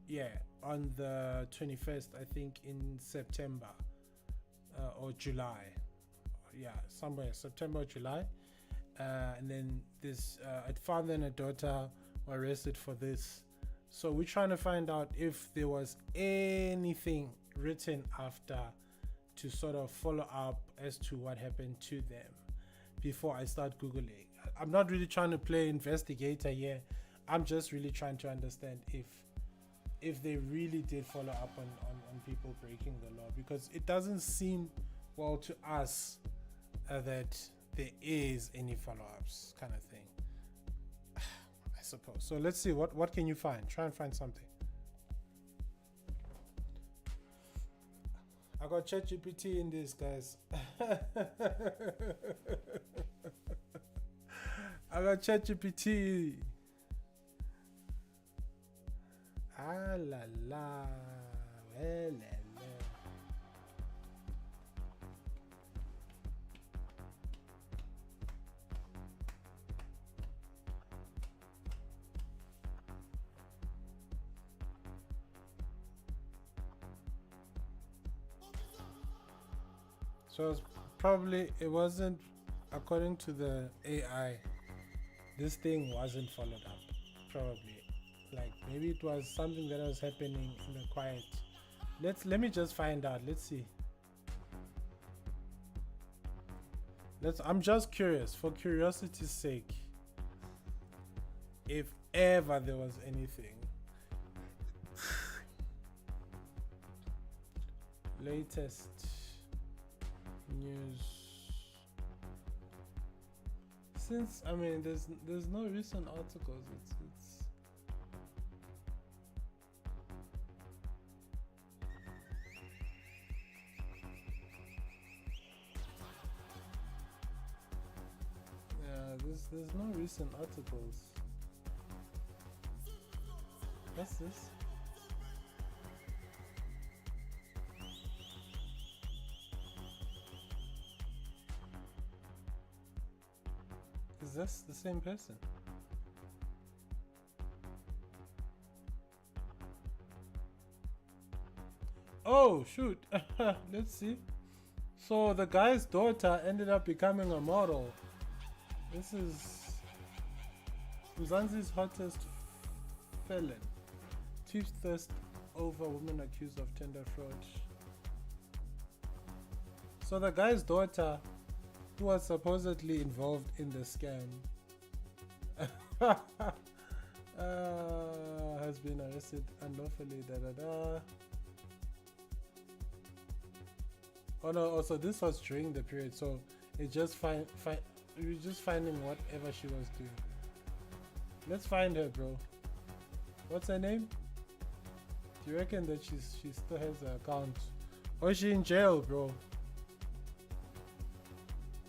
Yeah, on the 21st, I think, in September or July. Yeah, somewhere September or July. And then this a father and a daughter were arrested for this. So we're trying to find out if there was anything written after to sort of follow up as to what happened to them before I start Googling. I'm not really trying to play investigator here. I'm just really trying to understand if they really did follow up on people breaking the law, because it doesn't seem well to us that there is any follow-ups kind of thing. I suppose. So let's see, what can you find? Try and find something. I got ChatGPT in this, guys. I got ChatGPT. Ah la la. Well, la, la. So it wasn't, according to the AI, this thing wasn't followed up. Probably, like maybe it was something that was happening in the quiet. Let me just find out. Let's see. I'm just curious, for curiosity's sake, if ever there was anything. Latest news. Since there's no recent articles. It's there's no recent articles. What's this? Is this the same person? Oh shoot. Let's see. So the guy's daughter ended up becoming a model. This is Mzansi's hottest felon. Chief thirst over woman accused of tender fraud. So the guy's daughter, who was supposedly involved in the scam, has been arrested unlawfully. Oh no! Also, this was during the period, so it just we're just finding whatever she was doing. Let's find her, bro. What's her name? Do you reckon that she still has an account, or is she in jail, bro?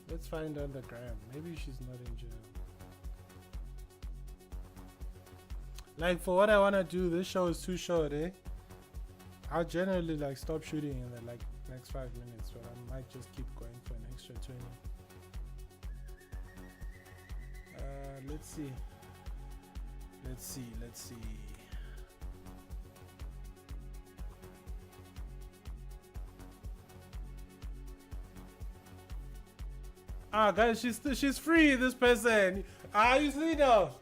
Let's find her on the gram. Maybe she's not in jail. Like, for what I want to do, this show is too short, eh? I'll generally like stop shooting in the next 5 minutes, but I might just keep going for an extra 20. Let's see. Guys, she's free, this person. You see now?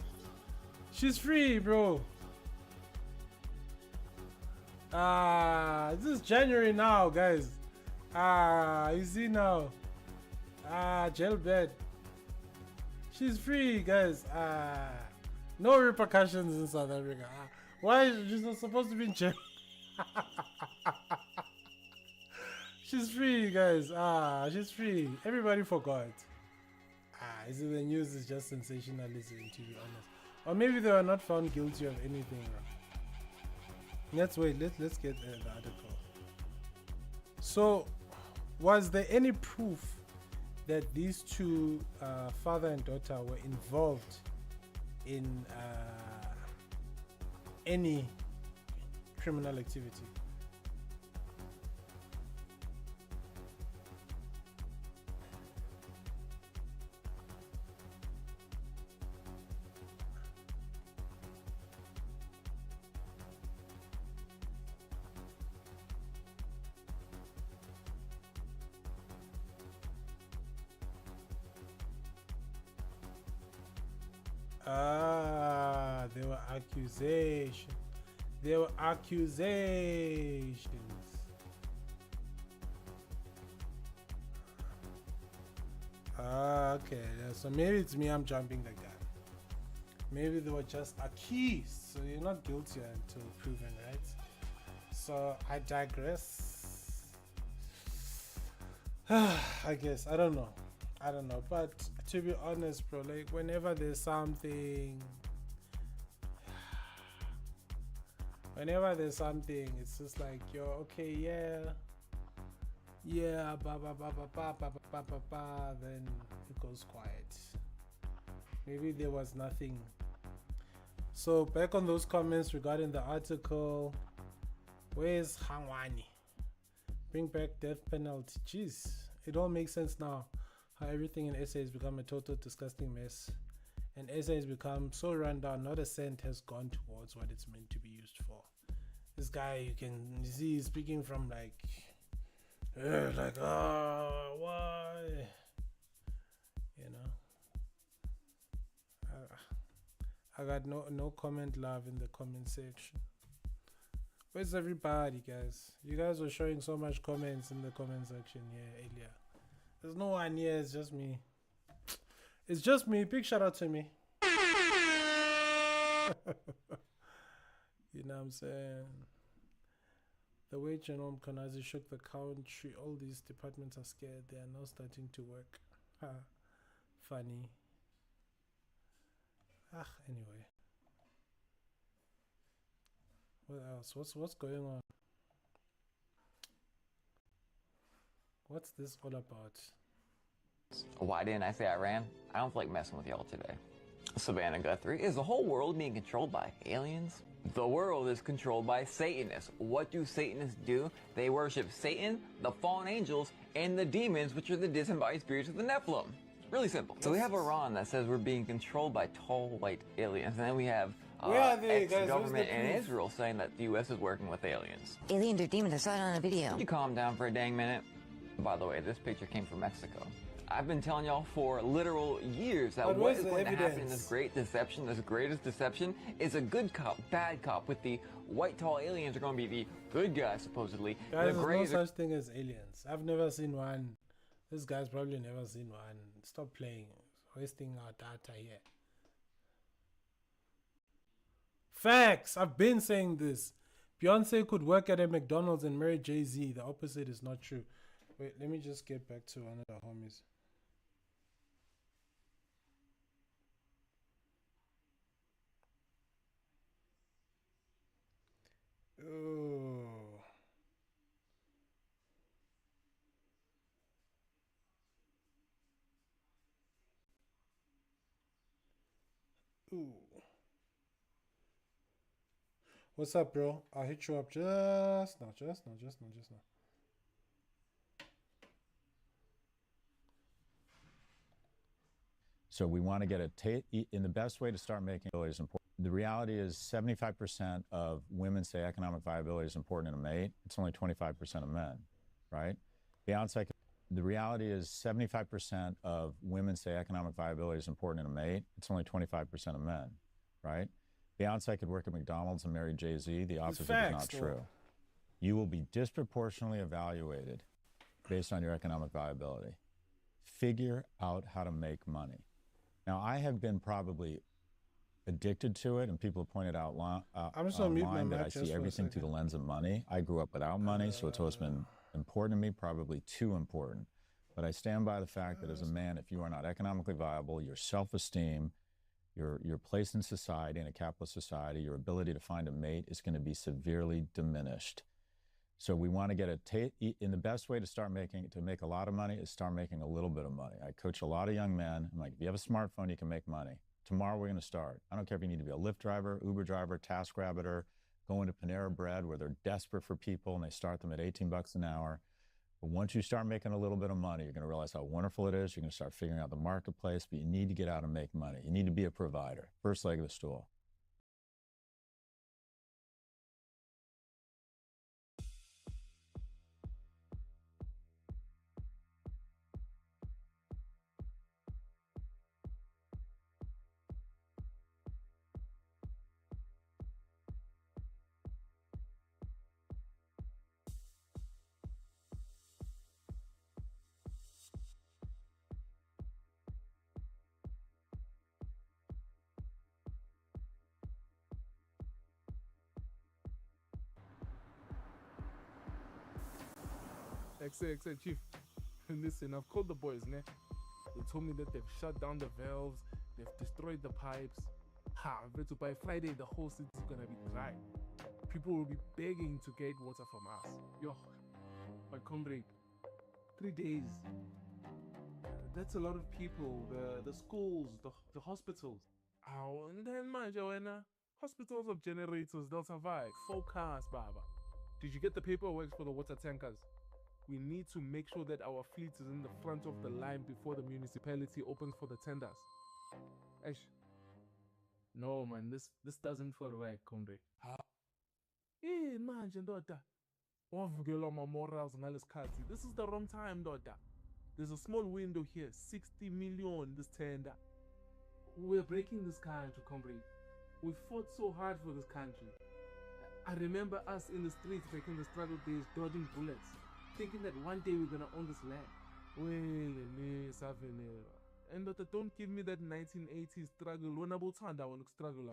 She's free, bro. This is January now, guys. You see now? Jail bed. She's free, guys. No repercussions in South Africa. Why is she not supposed to be in jail? She's free, guys. She's free. Everybody forgot. Is it the news is just sensationalism, to be honest? Or maybe they were not found guilty of anything. Let's wait. Let's get the article. So, was there any proof that these two, father and daughter, were involved in any criminal activity. There were accusations. There were accusations. Okay. Yeah, so maybe it's me, I'm jumping the gun. Maybe they were just accused. So you're not guilty until proven, right? So I digress. I guess. I don't know. But to be honest, bro, like whenever there's something, it's just like, yo, okay, yeah, then it goes quiet. Maybe there was nothing. So back on those comments regarding the article, where's Hangwani? Bring back death penalty. Jeez, it all makes sense now. How everything in SA has become a total disgusting mess, and SA has become so run down. Not a cent has gone towards what it's meant to be used for. This guy, you can see he's speaking from like, why? You know, I got no comment love in the comment section. Where's everybody, guys? You guys were showing so much comments in the comment section here earlier. There's no one here, it's just me. It's just me. Big shout out to me. You know what I'm saying? The way General Mkonazi shook the country, all these departments are scared. They are now starting to work. Funny. Anyway. What else? What's going on? What's this all about? Why didn't I say I ran? I don't feel like messing with y'all today. Savannah Guthrie, is the whole world being controlled by aliens? The world is controlled by Satanists. What do Satanists do? They worship Satan, the fallen angels, and the demons, which are the disembodied spirits of the Nephilim. Really simple. So we have Iran that says we're being controlled by tall white aliens, and then we have ex-government in Israel saying that the U.S. is working with aliens. Aliens or demons, I saw it on a video. You calm down for a dang minute. By the way, this picture came from Mexico. I've been telling y'all for literal years that what is going to happen in this great deception, this greatest deception, is a good cop, bad cop, with the white tall aliens are going to be the good guys, supposedly. Guys, there's no such thing as aliens. I've never seen one. This guy's probably never seen one. Stop playing. Wasting our data here. Facts! I've been saying this. Beyonce could work at a McDonald's and marry Jay-Z. The opposite is not true. Wait, let me just get back to one of the homies. Oh. Ooh. What's up, bro? I'll hit you up just now. So we want to get in the best way to start making it is important. The reality is 75% of women say economic viability is important in a mate. It's only 25% of men, right? Beyonce, the reality is 75% of women say economic viability is important in a mate. It's only 25% of men, right? Beyonce could work at McDonald's and marry Jay-Z. The opposite is not true. You will be disproportionately evaluated based on your economic viability. Figure out how to make money. Now, I have been probably addicted to it, and people have pointed out online that I see everything through the lens of money. I grew up without money, so it's always been important to me, probably too important. But I stand by the fact that as a man, if you are not economically viable, your self-esteem, your place in society, in a capitalist society, your ability to find a mate is going to be severely diminished. So we want to get in the best way to make a lot of money is start making a little bit of money. I coach a lot of young men. I'm like, if you have a smartphone, you can make money. Tomorrow we're going to start. I don't care if you need to be a Lyft driver, Uber driver, TaskRabbiter, going to Panera Bread where they're desperate for people and they start them at 18 bucks an hour. But once you start making a little bit of money, you're going to realize how wonderful it is. You're going to start figuring out the marketplace, but you need to get out and make money. You need to be a provider. First leg of the stool. Excellent, Chief. Listen, I've called the boys, ne? They told me that they've shut down the valves, they've destroyed the pipes. But by Friday, the whole city's gonna be dry. People will be begging to get water from us. Yo, my comrade, 3 days. That's a lot of people. The schools, the hospitals. And then, man, Joanna, hospitals of generators, they'll survive. Focus, Baba. Did you get the paperwork for the water tankers? We need to make sure that our fleet is in the front of the line before the municipality opens for the tenders. Ash. No, man, this doesn't work, comrade. Hey, man, ndoda. Wavukela my morals ngalesikhathi. This is the wrong time, ndoda. There's a small window here, 60 million this tender. We're breaking this country, comrade. We fought so hard for this country. I remember us in the streets back in the struggle days, dodging bullets, thinking that one day we're gonna own this land. And don't give me that 1980s struggle. When I want to struggle.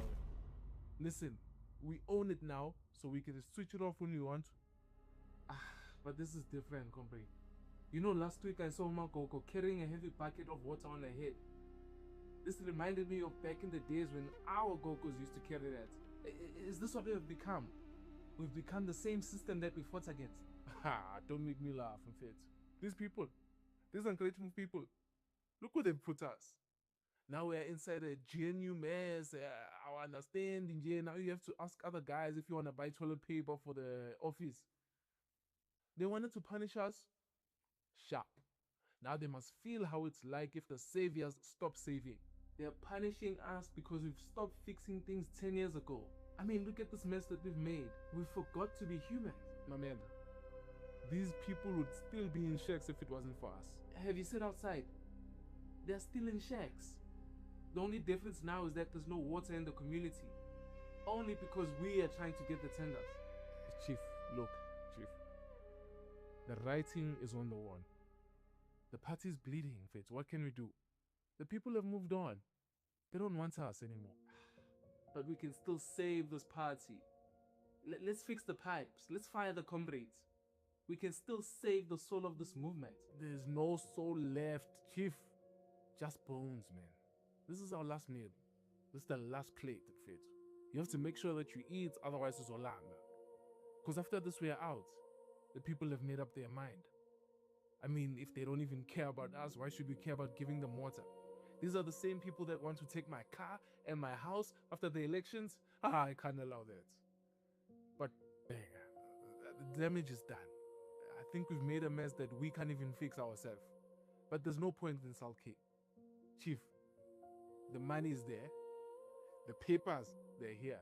Listen, we own it now, so we can switch it off when we want. But this is different, comrade. You know, last week I saw Makoko carrying a heavy bucket of water on her head. This reminded me of back in the days when our Gokos used to carry that. Is this what we have become? We've become the same system that we fought against. Don't make me laugh, in fact. These people, these ungrateful people, look where they put us. Now we're inside a GNU mess. I understand. Now you have to ask other guys if you want to buy toilet paper for the office. They wanted to punish us. Sharp. Now they must feel how it's like if the saviors stop saving. They're punishing us because we've stopped fixing things 10 years ago. I mean, look at this mess that we've made. We forgot to be human. My man, these people would still be in shacks if it wasn't for us. Have you seen outside? They're still in shacks. The only difference now is that there's no water in the community. Only because we are trying to get the tenders. Chief, look, Chief. The writing is on the wall. The party's bleeding, Fitz. What can we do? The people have moved on. They don't want us anymore. But we can still save this party. Let's fix the pipes. Let's fire the comrades. We can still save the soul of this movement. There's no soul left, Chief. Just bones, man. This is our last meal. This is the last plate, Fitz. You have to make sure that you eat, otherwise it's all out, man. Because after this, we are out. The people have made up their mind. I mean, if they don't even care about us, why should we care about giving them water? These are the same people that want to take my car and my house after the elections. I can't allow that. But the damage is done. I think we've made a mess that we can't even fix ourselves. But there's no point in sulking. Chief, the money is there. The papers, they're here.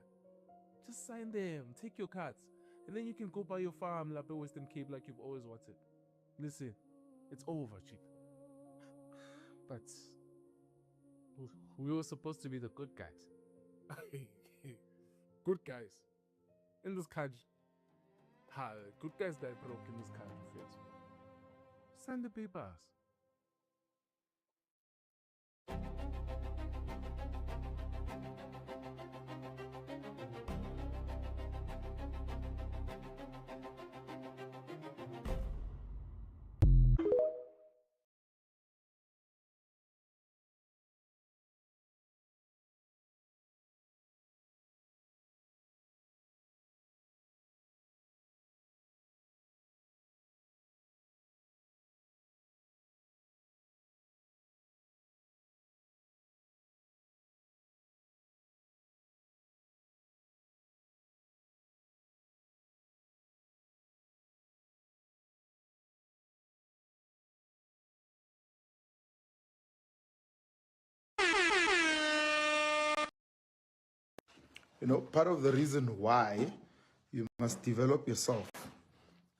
Just sign them, take your cards, and then you can go buy your farm in Western Cape like you've always wanted. Listen, it's over, Chief. But we were supposed to be the good guys. Good guys. In this country. Good guys that broke in this country. Sign the papers. part of the reason why you must develop yourself,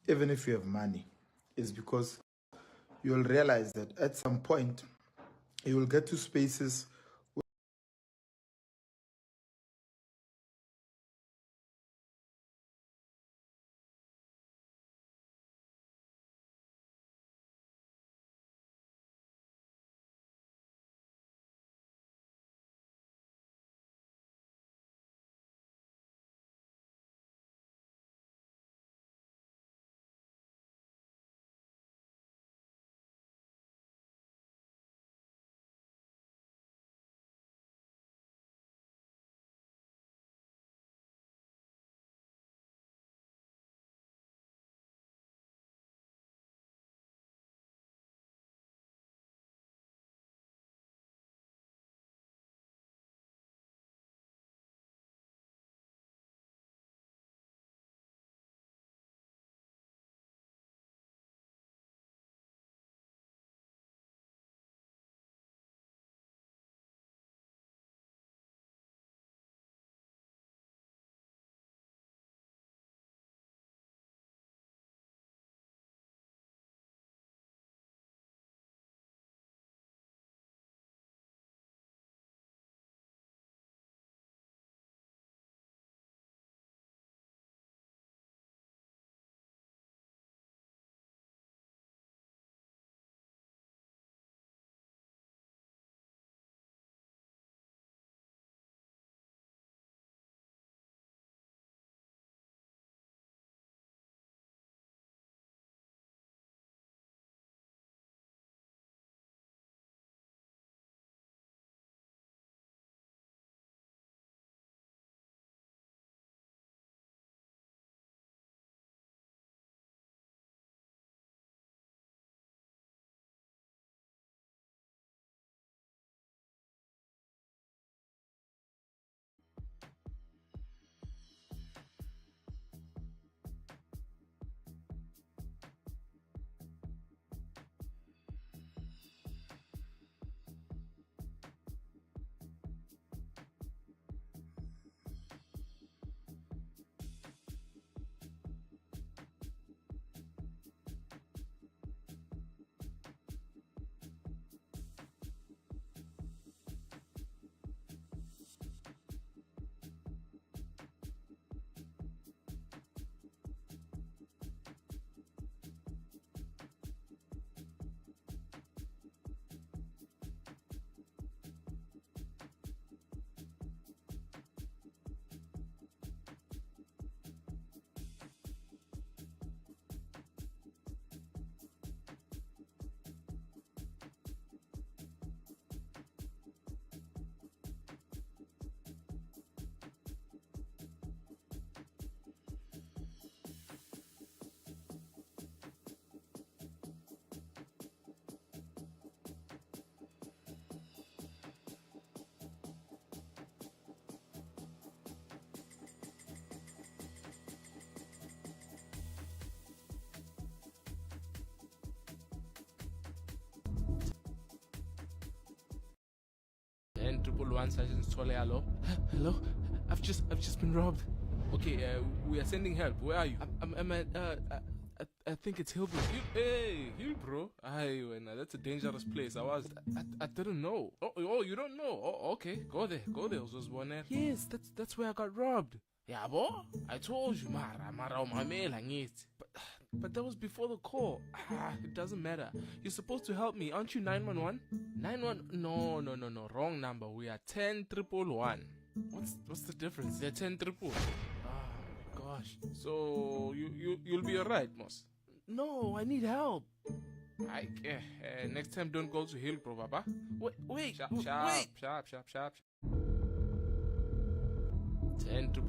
even if you have money, is because you'll realize that at some point you will get to spaces and 111 Sergeant Tole, hello? Hello? I've just been robbed. Okay, we are sending help. Where are you? I'm at, I think it's Hillbrook. Hey, Hillbrook? That's a dangerous place. I didn't know. Oh, you don't know? Oh, okay. Go there. Yes, that's where I got robbed. Yeah, boy. I told you, Mara, but that was before the call. It doesn't matter. You're supposed to help me, aren't you? 911? 911? No. Wrong number. We are 10-111. What's the difference? They're 10-111. Oh my gosh. So you'll be alright, Moss. No, I need help. Next time don't go to Hillbrook, Papa. Wait. Sharp. 10-111.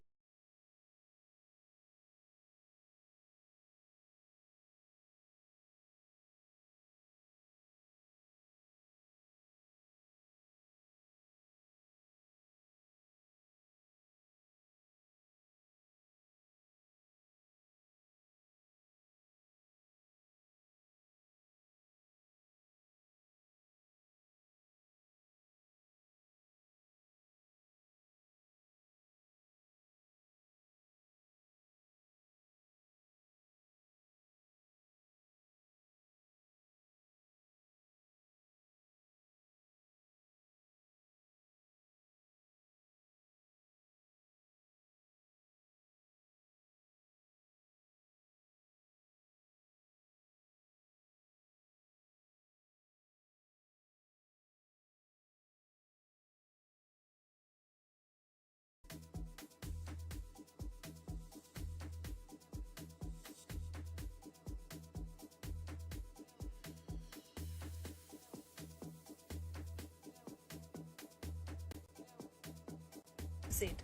said,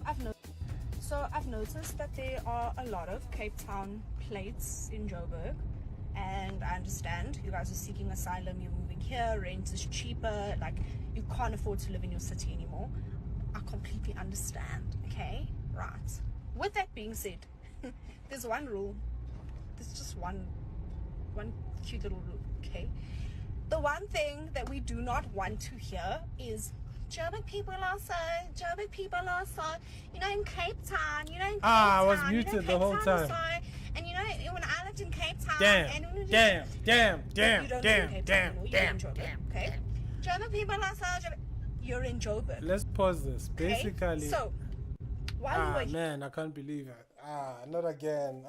I've noticed that there are a lot of Cape Town plates in Joburg, and I understand you guys are seeking asylum, you're moving here, rent is cheaper, like you can't afford to live in your city anymore. I completely understand, okay? Right. With that being said, there's one rule. There's just one cute little rule, okay? The one thing that we do not want to hear is Joburg people are so, you know, in Cape Town, you know, in Cape Town, I was you know, muted Cape the whole Town is time. so, and you know, when I lived in Cape Town, Damn, and damn, damn, you don't damn, live in damn, Cape Town damn, anymore, you're damn, in Joburg, okay? Joburg people are so, you're in Joburg. Let's pause this. Okay? Basically, So, while we were man, I can't believe it. Not again.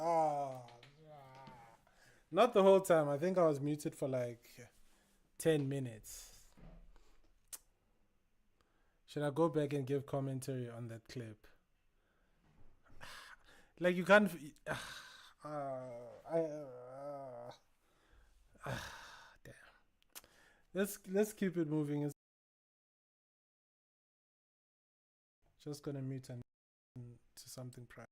Not the whole time. I think I was muted for like 10 minutes. Should I go back and give commentary on that clip? Like you can't. Damn. Let's keep it moving. It's just gonna mute and to something private.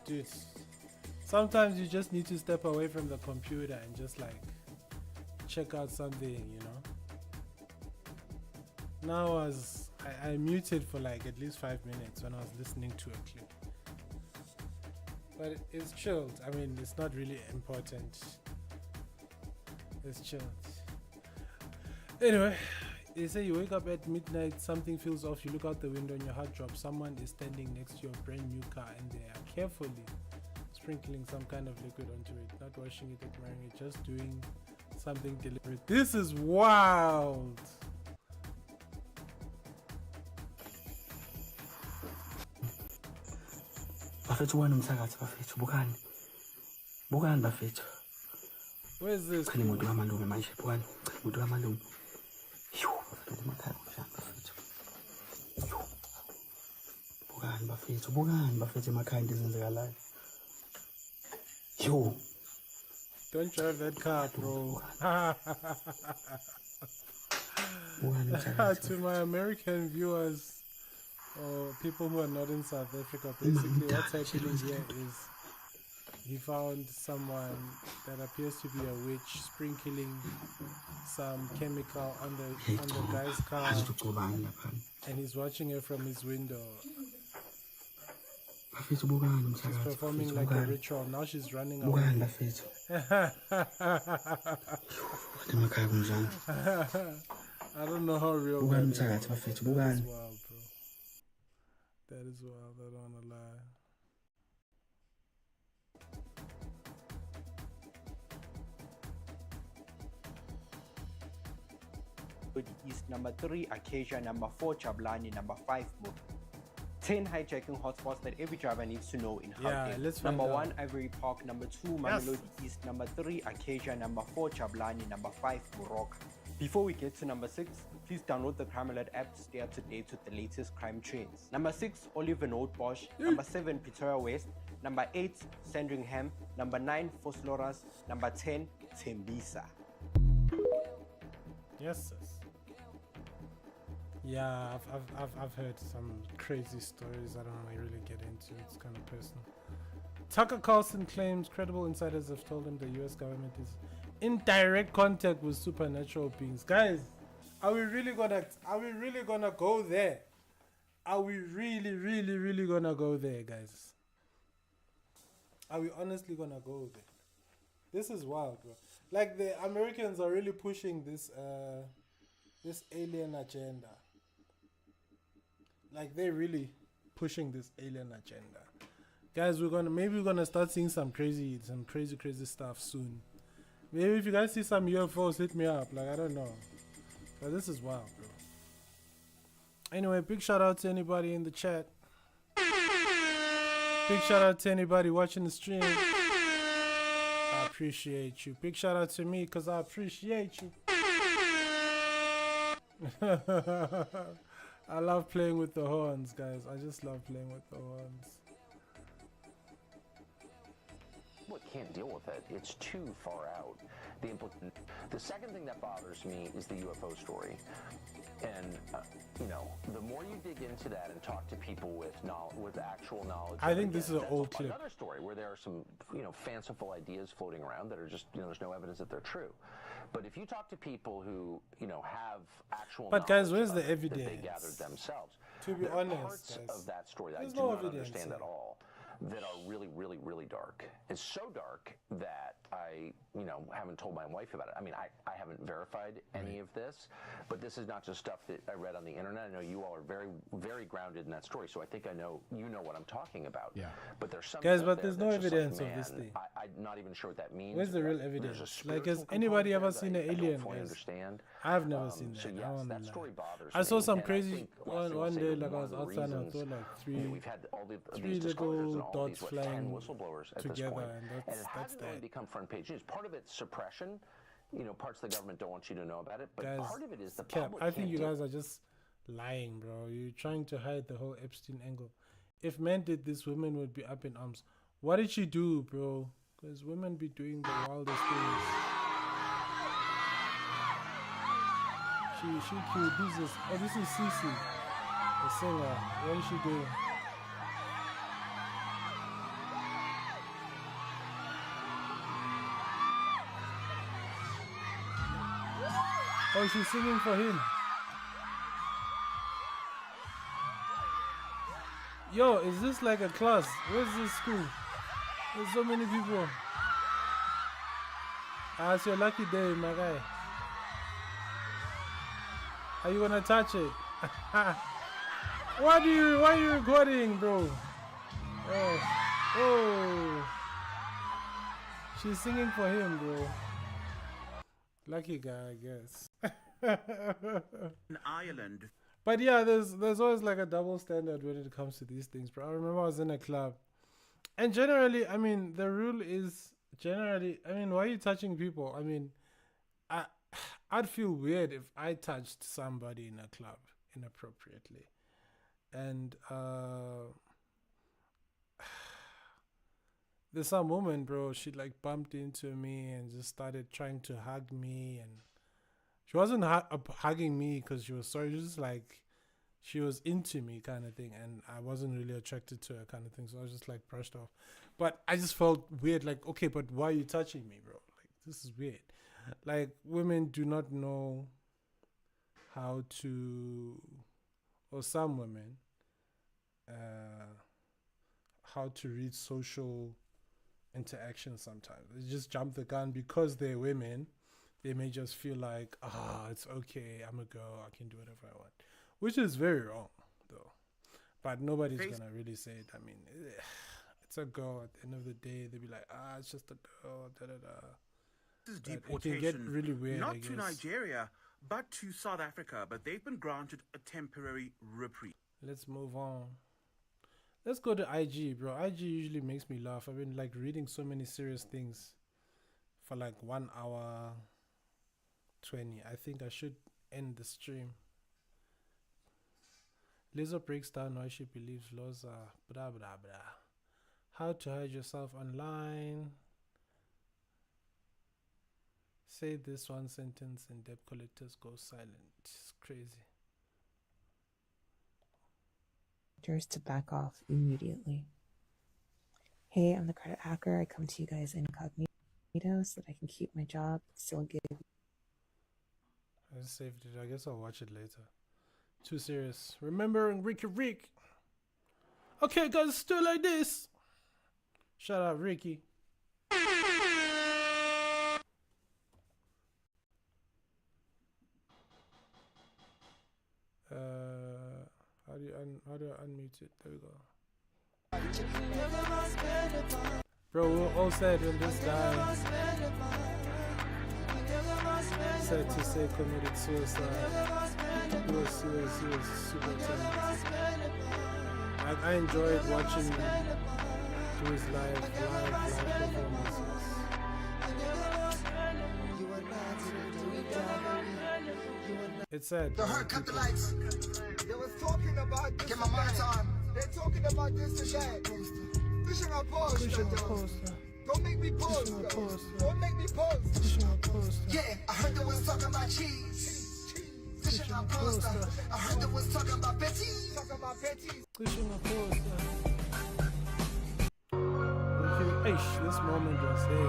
Dude. Sometimes you just need to step away from the computer and just like check out something, you know. Now I muted for like at least 5 minutes when I was listening to a clip. But it's chilled. I mean, it's not really important. It's chilled. Anyway, they say you wake up at midnight, something feels off, you look out the window and your heart drops. Someone is standing next to your brand new car and they are carefully sprinkling some kind of liquid onto it, not washing it, admiring it, just doing something deliberate. This is wild. Bafethu wena umsakazi bafethu bukani. Bukani bafethu. Where is this? Khani imoto kamalungu manje bukani. Imoto kamalungu. Yo, emakhaya kunjani bafethu. Yo. Bukani bafethu emakhaya into ezenzekalayo. Yo. Don't drive that car, bro. To my American viewers or people who are not in South Africa, basically what's happening here is he found someone that appears to be a witch sprinkling some chemical on the guy's car, and he's watching her from his window. She's performing like a ritual. Now she's running away. I don't know how real that is. That is wild, bro. That is wild, I don't wanna lie. East, number 3 Acacia, number 4 Chablani, number 5 Mo. 10 hijacking hotspots that every driver needs to know in Gauteng. Let's find number out. 1 Ivory Park, number 2 Mamelodi East, number 3 Acacia, number 4 Chablani, number 5 Moroka. Before we get to number 6, please download the Crime Alert app to stay up to date with the latest crime trends. Number 6 Oliver Bosch, number 7 Pretoria West, number 8 Sandringham, number 9 Fosloras, number 10 Tembisa. Yes, sis. Yeah, I've heard some crazy stories I don't want to really get into. It's kind of personal. Tucker Carlson claims credible insiders have told him the US government is in direct contact with supernatural beings. Guys, are we really gonna go there? Are we really gonna go there, guys? Are we honestly gonna go there? This is wild, bro. Like the Americans are really pushing this this alien agenda. Like they're really pushing this alien agenda. Guys, we're gonna start seeing some crazy stuff soon. Maybe if you guys see some UFOs, hit me up. Like, I don't know. But this is wild, bro. Anyway, big shout out to anybody in the chat. Big shout out to anybody watching the stream. I appreciate you. Big shout out to me because I appreciate you. I love playing with the horns, guys. I just love playing with the horns. Well, can't deal with it. It's too far out. The second thing that bothers me is the UFO story. And, you know, the more you dig into that and talk to people with actual knowledge. I think this is an old clip. Another story where there are some, you know, fanciful ideas floating around that are just, you know, there's no evidence that they're true. But if you talk to people who, you know, have actual but guys, where's knowledge the evidence? that they gathered themselves. To be there are honest, parts guys, of that story that I there's do no not evidence understand here. at all, that are really, really, really dark. It's so dark that I, you know, haven't told my wife about it. I mean, I haven't verified any of this, but this is not just stuff that I read on the internet. I know you all are very, very grounded in that story, so I think I know, you know what I'm talking about. Yeah. But there's some guys, stuff but there there's no that's just evidence like, of this man, thing. I'm not even sure what that means. Where's the real There's a evidence? Like, has spiritual anybody component ever there seen that an I don't alien, fully guys? understand. I've never seen that. So I yes, won't that lie. story bothers I saw me, some and I crazy think one say day, that like I one was of the outside and I reasons, saw like you know, three we've had all three these disclosures and little all dots these, 10 flying whistleblowers at this together, point. and And it that's hasn't really that. become front page news. Part of it's suppression. You know, parts of the government don't want you to know about it, but Guys, part of it is the Cap, public. I think can't you deal guys are just lying, bro. You're trying to hide the whole Epstein angle. If men did this, women would be up in arms. What did she do, bro? Because women be doing the wildest things. She killed. Who's this? Oh, this is Cece, the singer. What did she do? Oh, she's singing for him. Yo, is this like a class? Where's this school? There's so many people. Ah, it's your lucky day, my guy. Are you gonna touch it? Why are you recording, bro? Oh. She's singing for him, bro. Lucky guy, I guess. In Ireland. But yeah, there's always like a double standard when it comes to these things, bro. I remember I was in a club, and generally, I mean, the rule is generally, I mean, why are you touching people? I mean, I'd feel weird if I touched somebody in a club inappropriately, and there's some woman, bro. She like bumped into me and just started trying to hug me, and she wasn't hugging me because she was sorry. She was just like, she was into me kind of thing, and I wasn't really attracted to her kind of thing. So I was just like brushed off. But I just felt weird. Like, okay, but why are you touching me, bro? Like, this is weird. Like, women do not know how to, or some women, how to read social interaction sometimes. They just jump the gun because they're women. They may just feel like, it's okay, I'm a girl, I can do whatever I want. Which is very wrong, though. But nobody's going to really say it. I mean, it's a girl. At the end of the day, they'll be like, it's just a girl, da-da-da. This is But deportation. it can get really weird, Not I to guess. Nigeria, but to South Africa. But they've been granted a temporary reprieve. Let's move on. Let's go to IG, bro. IG usually makes me laugh. I've been like reading so many serious things for like 1 hour 20. I think I should end the stream. Lizzo breaks down why she believes laws are blah blah blah. How to hide yourself online. Say this one sentence and debt collectors go silent. It's crazy. To back off immediately. Hey, I'm the credit hacker. I come to you guys incognito so that I can keep my job, still give. I just saved it. I guess I'll watch it later. Too serious. Remembering Ricky Rick. Okay, guys, still like this. Shout out Ricky. How do I unmute it? There we go. Bro, we're all sad when this guy said to say committed suicide. He was super talented. I enjoyed watching him do his live performances. It's sad. The hurt cut the lights. They was talking about this. Get my mind on. They're talking about this and that. Pushing a poster. Don't make me post. Don't make me post. Yeah, I heard they was talking about cheese. Pushing a poster. I heard they was talking about Betty. Pushing a poster. Okay, this moment was heavy.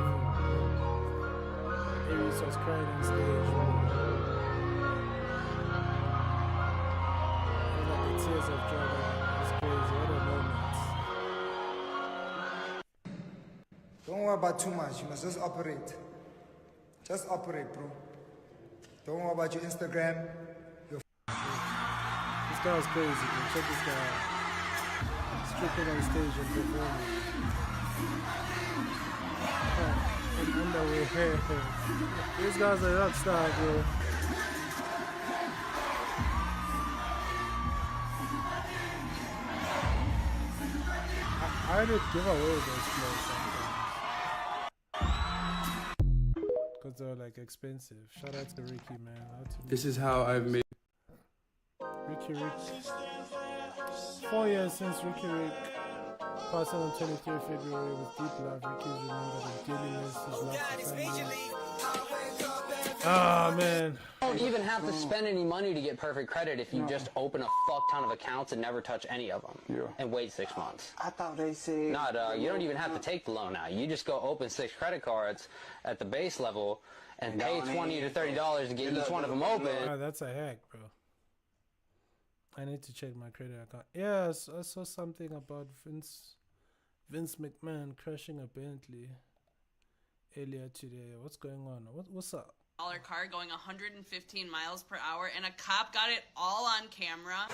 Aries was crying on stage. Like the tears of joy. It's crazy. What a moment. Don't worry about too much. You must just operate. Just operate, bro. Don't worry about your Instagram. This guy was crazy, man. Check this guy out. Stripping on stage and performing. In underwear. This guy's a rock star, bro. I did give away those clothes sometimes. Because they're like expensive. Shout out to Ricky, man. This is how I've made. Ricky. 4 years since Ricky Rick passed on 23 February with deep love. Ricky's remembered his dailiness, his love for family. Ah, man. You don't even have to spend any money to get perfect credit if you just open a fuck ton of accounts and never touch any of them and wait 6 months. I thought they said... You don't even have to take the loan out. You just go open 6 credit cards at the base level and pay $20 to $30 to get each one of them open. Ah, that's a hack, bro. I need to check my credit account. Yeah, I saw something about Vince McMahon crashing a Bentley earlier today. What's going on? What's up? Car going 115 miles per hour, and a cop got it all on camera.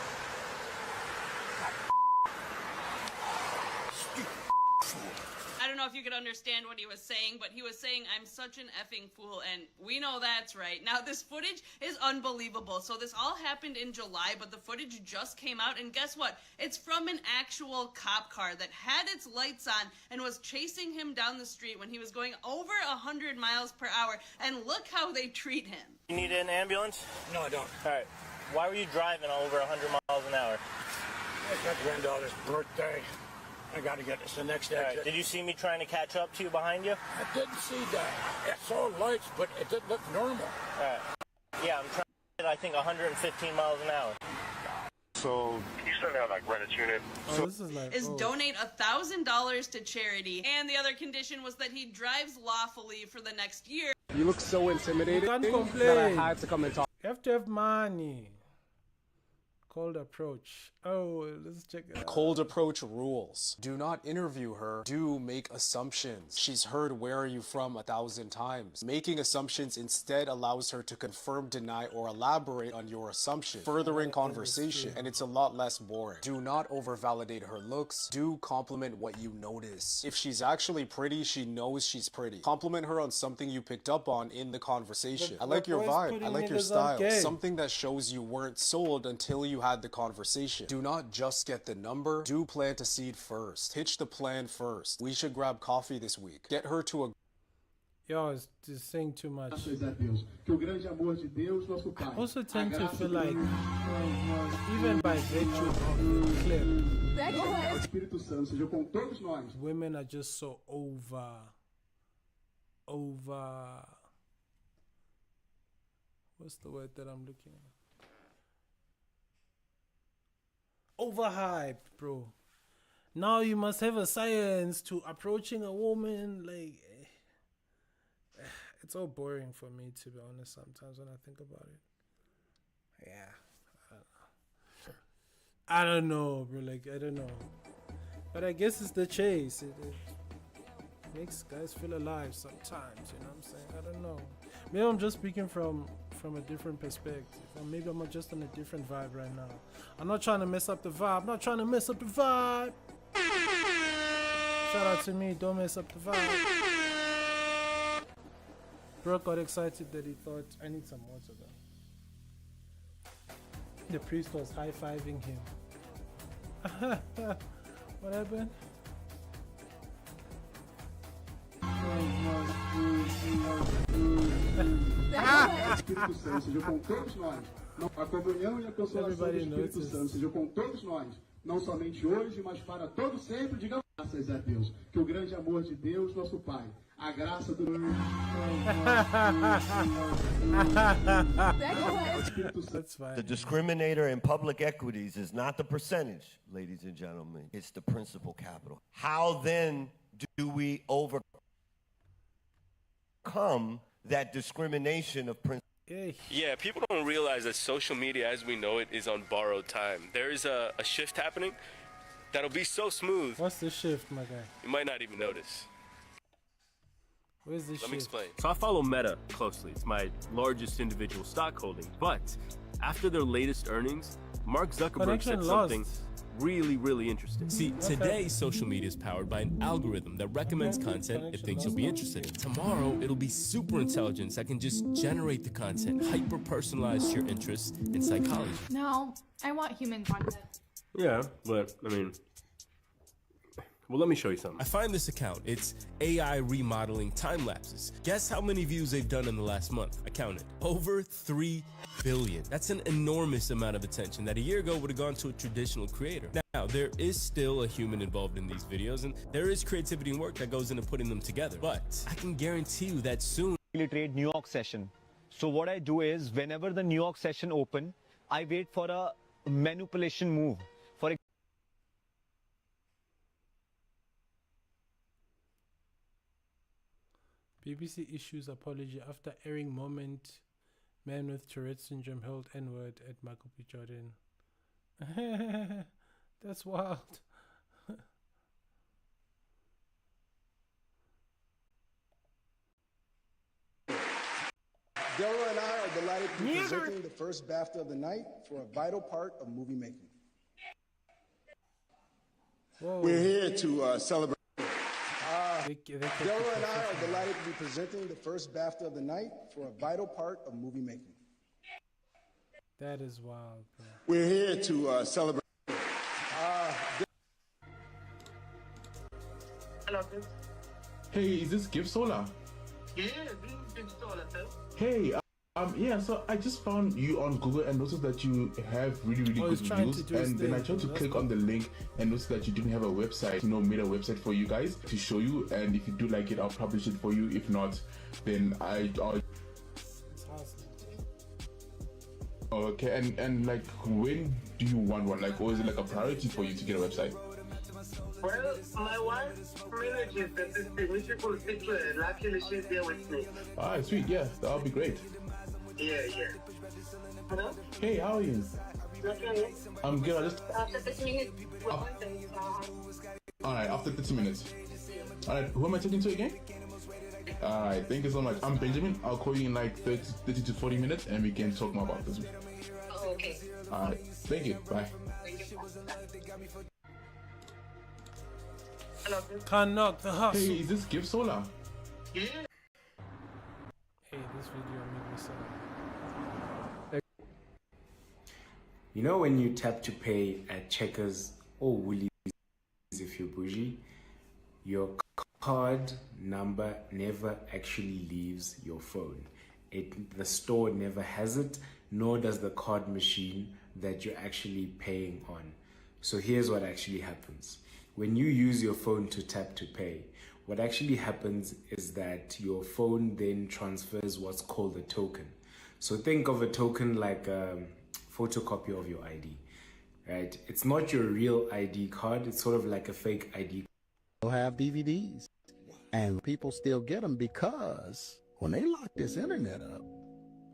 I don't know if you could understand what he was saying, but he was saying, I'm such an effing fool, and we know that's right. Now, this footage is unbelievable. So this all happened in July, but the footage just came out, and guess what? It's from an actual cop car that had its lights on and was chasing him down the street when he was going over 100 miles per hour, and look how they treat him. You need an ambulance? No, I don't. All right. Why were you driving over 100 miles an hour? It's my granddaughter's birthday. I got to get this the next exit. Right. Did you see me trying to catch up to you behind you? I didn't see that. I saw lights, but it didn't look normal. All right. Yeah, I'm trying to get, I think, 115 miles an hour. So, you still have, like, rent a unit? So this is like... donate $1,000 to charity. And the other condition was that he drives lawfully for the next year. You look so intimidating You can't that complain. I had to come and talk. You have to have money. Cold approach. Oh, let's check it out. Cold approach rules. Do not interview her. Do make assumptions. She's heard "where are you from" 1,000 times. Making assumptions instead allows her to confirm, deny, or elaborate on your assumption, furthering conversation, and it's a lot less boring. Do not overvalidate her looks. Do compliment what you notice. If she's actually pretty, she knows she's pretty. Compliment her on something you picked up on in the conversation. I like your vibe. I like your style. Something that shows you weren't sold until you had the conversation. Do not just get the number. Do plant a seed first. Pitch the plan first. We should grab coffee this week. Get her to a... Yo, it's just saying too much. I also tend to feel like, even by virtue of the clip, women are just so over. What's the word that I'm looking at? Overhyped, bro. Now you must have a science to approaching a woman. Like, it's all boring for me, to be honest, sometimes when I think about it. Yeah. I don't know, bro. Like, I don't know. But I guess it's the chase. It makes guys feel alive sometimes, you know what I'm saying? I don't know. Maybe I'm just speaking from a different perspective. Or maybe I'm just on a different vibe right now. I'm not trying to mess up the vibe. I'm not trying to mess up the vibe. Shout out to me. Don't mess up the vibe. Bro got excited that he thought, I need some water though. The priest was high-fiving him. What happened? A comunhão e a consolação do Espírito Santo seja com todos nós, não somente hoje, mas para todo sempre. Diga graças a Deus. Que o grande amor de Deus, nosso Pai, a graça do That's fine. The discriminator in public equities is not the percentage, ladies and gentlemen. It's the principal capital. How then do we overcome that discrimination of principal? Yeah, people don't realize that social media as we know it is on borrowed time. There is a shift happening that'll be so smooth. What's the shift, my guy? You might not even notice. Where's the Let shift? me explain. So I follow Meta closely. It's my largest individual stock holding. But after their latest earnings, Mark Zuckerberg Connection said lost. something really interesting. See, today social media is powered by an algorithm that recommends content it thinks you'll be interested in. Tomorrow, it'll be super intelligence that can just generate the content, hyper-personalized to your interests in psychology. No, I want human content. Yeah, but I mean, well, let me show you something. I find this account. It's AI remodeling time lapses. Guess how many views they've done in the last month? I counted. Over 3 billion. That's an enormous amount of attention that a year ago would have gone to a traditional creator. Now, there is still a human involved in these videos, and there is creativity and work that goes into putting them together. But I can guarantee you that soon. Trade New York session. So what I do is, whenever the New York session open, I wait for a manipulation move. For BBC issues apology after airing moment man with Tourette's syndrome held N-word at Michael B. Jordan. That's wild. Deborah and I are delighted to be presenting the first BAFTA of the night for a vital part of movie making. We're here to celebrate. Deborah and I are delighted to be presenting the first BAFTA of the night for a vital part of movie making. That is wild, bro. We're here to celebrate. Hello, Hey, is this Give Solar? yeah, this is Big Solar, sir. Hey, yeah, so I just found you on Google and noticed that you have really good reviews. And then I tried to click on the link and noticed that you didn't have a website. Made a website for you guys to show you. And if you do like it, I'll publish it for you. If not, then I'll. Okay, and like, when do you want one? Like, or is it like a priority for you to get a website? Well, my wife manages the system. We should go speak to her. Luckily, she's there with me. Alright, sweet, yeah, that'll be great. Yeah. Hello? Hey, how are you? Okay. I'm good. I just. After 30 minutes, Alright, after 30 minutes. Alright, who am I talking to again? Alright, thank you so much. I'm Benjamin. I'll call you in like 30 to 40 minutes and we can talk more about this. Oh, okay. Alright, thank you. Bye. Hello? Can't knock the hustle. Hey, is this Give Solar? Yeah. Hey, this video made me sad. You know when you tap to pay at Checkers or Woolies if you're bougie, your card number never actually leaves your phone. The store never has it, nor does the card machine that you're actually paying on. So here's what actually happens. When you use your phone to tap to pay, what actually happens is that your phone then transfers what's called a token. So think of a token like a photocopy of your ID, right? It's not your real ID card. It's sort of like a fake ID. They'll have DVDs, and people still get them because when they lock this internet up,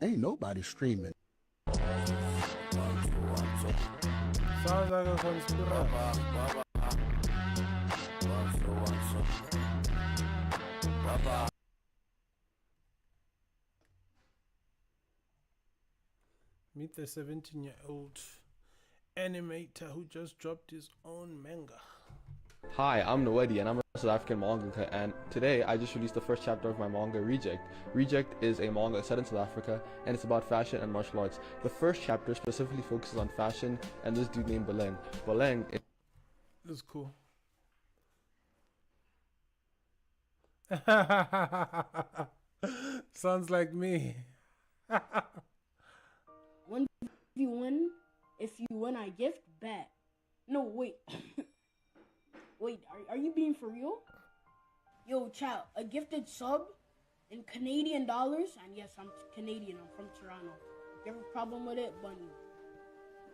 ain't nobody streaming. Sounds like a conspiracy. Meet the 17-year-old animator who just dropped his own manga. Hi, I'm Nwedi and I'm a South African mangaka, and today I just released the first chapter of my manga Reject. Reject is a manga set in South Africa and it's about fashion and martial arts. The first chapter specifically focuses on fashion and this dude named Baleng. Baleng is... This is cool. Sounds like me. If you win, I gift bet. No, wait. Wait, are you being for real? Yo, chat, a gifted sub in Canadian dollars, and yes, I'm Canadian, I'm from Toronto. If you have a problem with it, Bunny,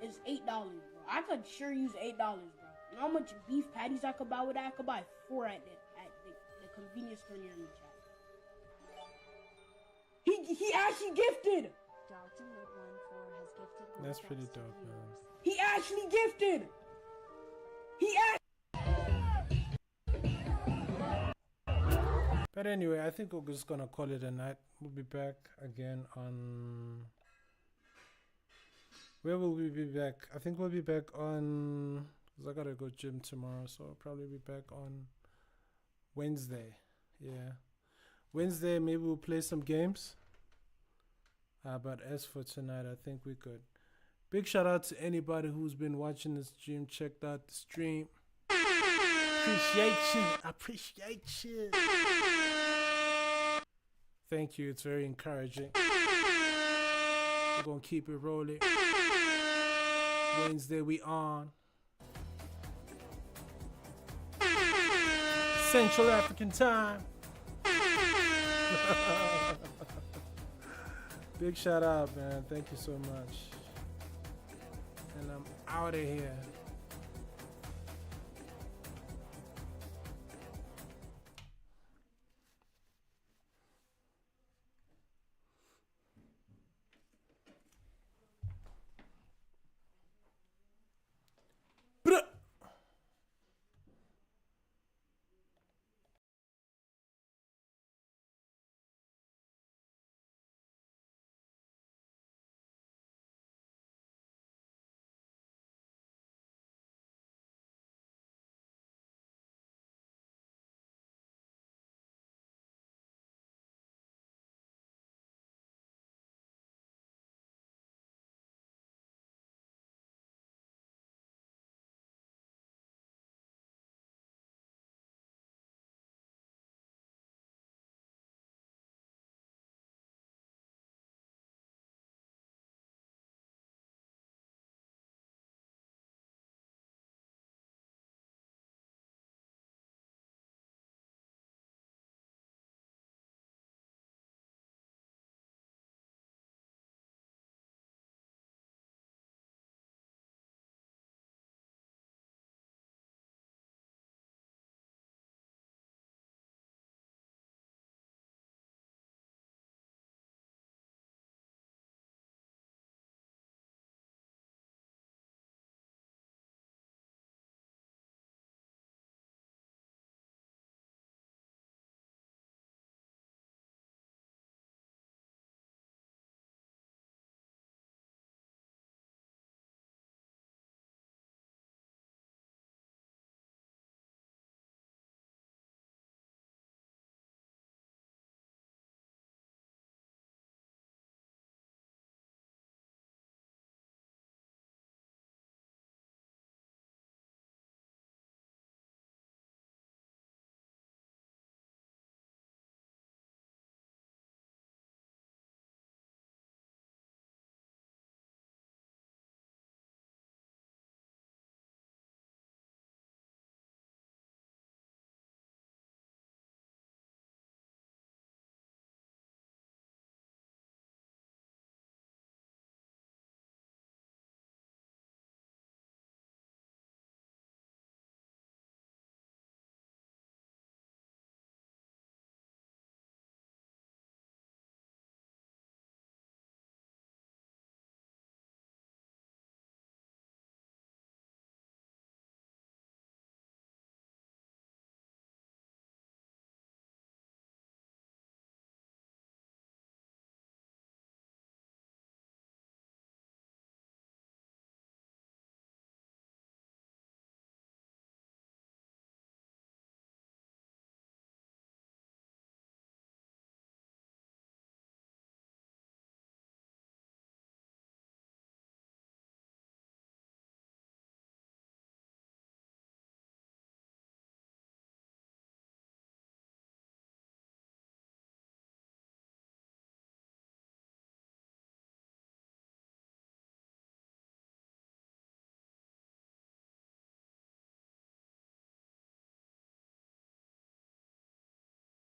it's $8, bro. I could sure use $8, bro. You know how much beef patties I could buy with that? I could buy 4 at the convenience store near me, chat. He actually gifted! That's pretty dope, man. He actually gifted! But anyway, I think we're just gonna call it a night. We'll be back again on... Where will we be back? I think we'll be back on... Because I gotta go gym tomorrow, so I'll probably be back on Wednesday. Yeah. Wednesday, maybe we'll play some games. But as for tonight, I think we could. Big shout out to anybody who's been watching the stream, checked out the stream. Appreciate you. Thank you, it's very encouraging. We're gonna keep it rolling. Wednesday we on. Central African time. Big shout out, man. Thank you so much. And I'm out of here.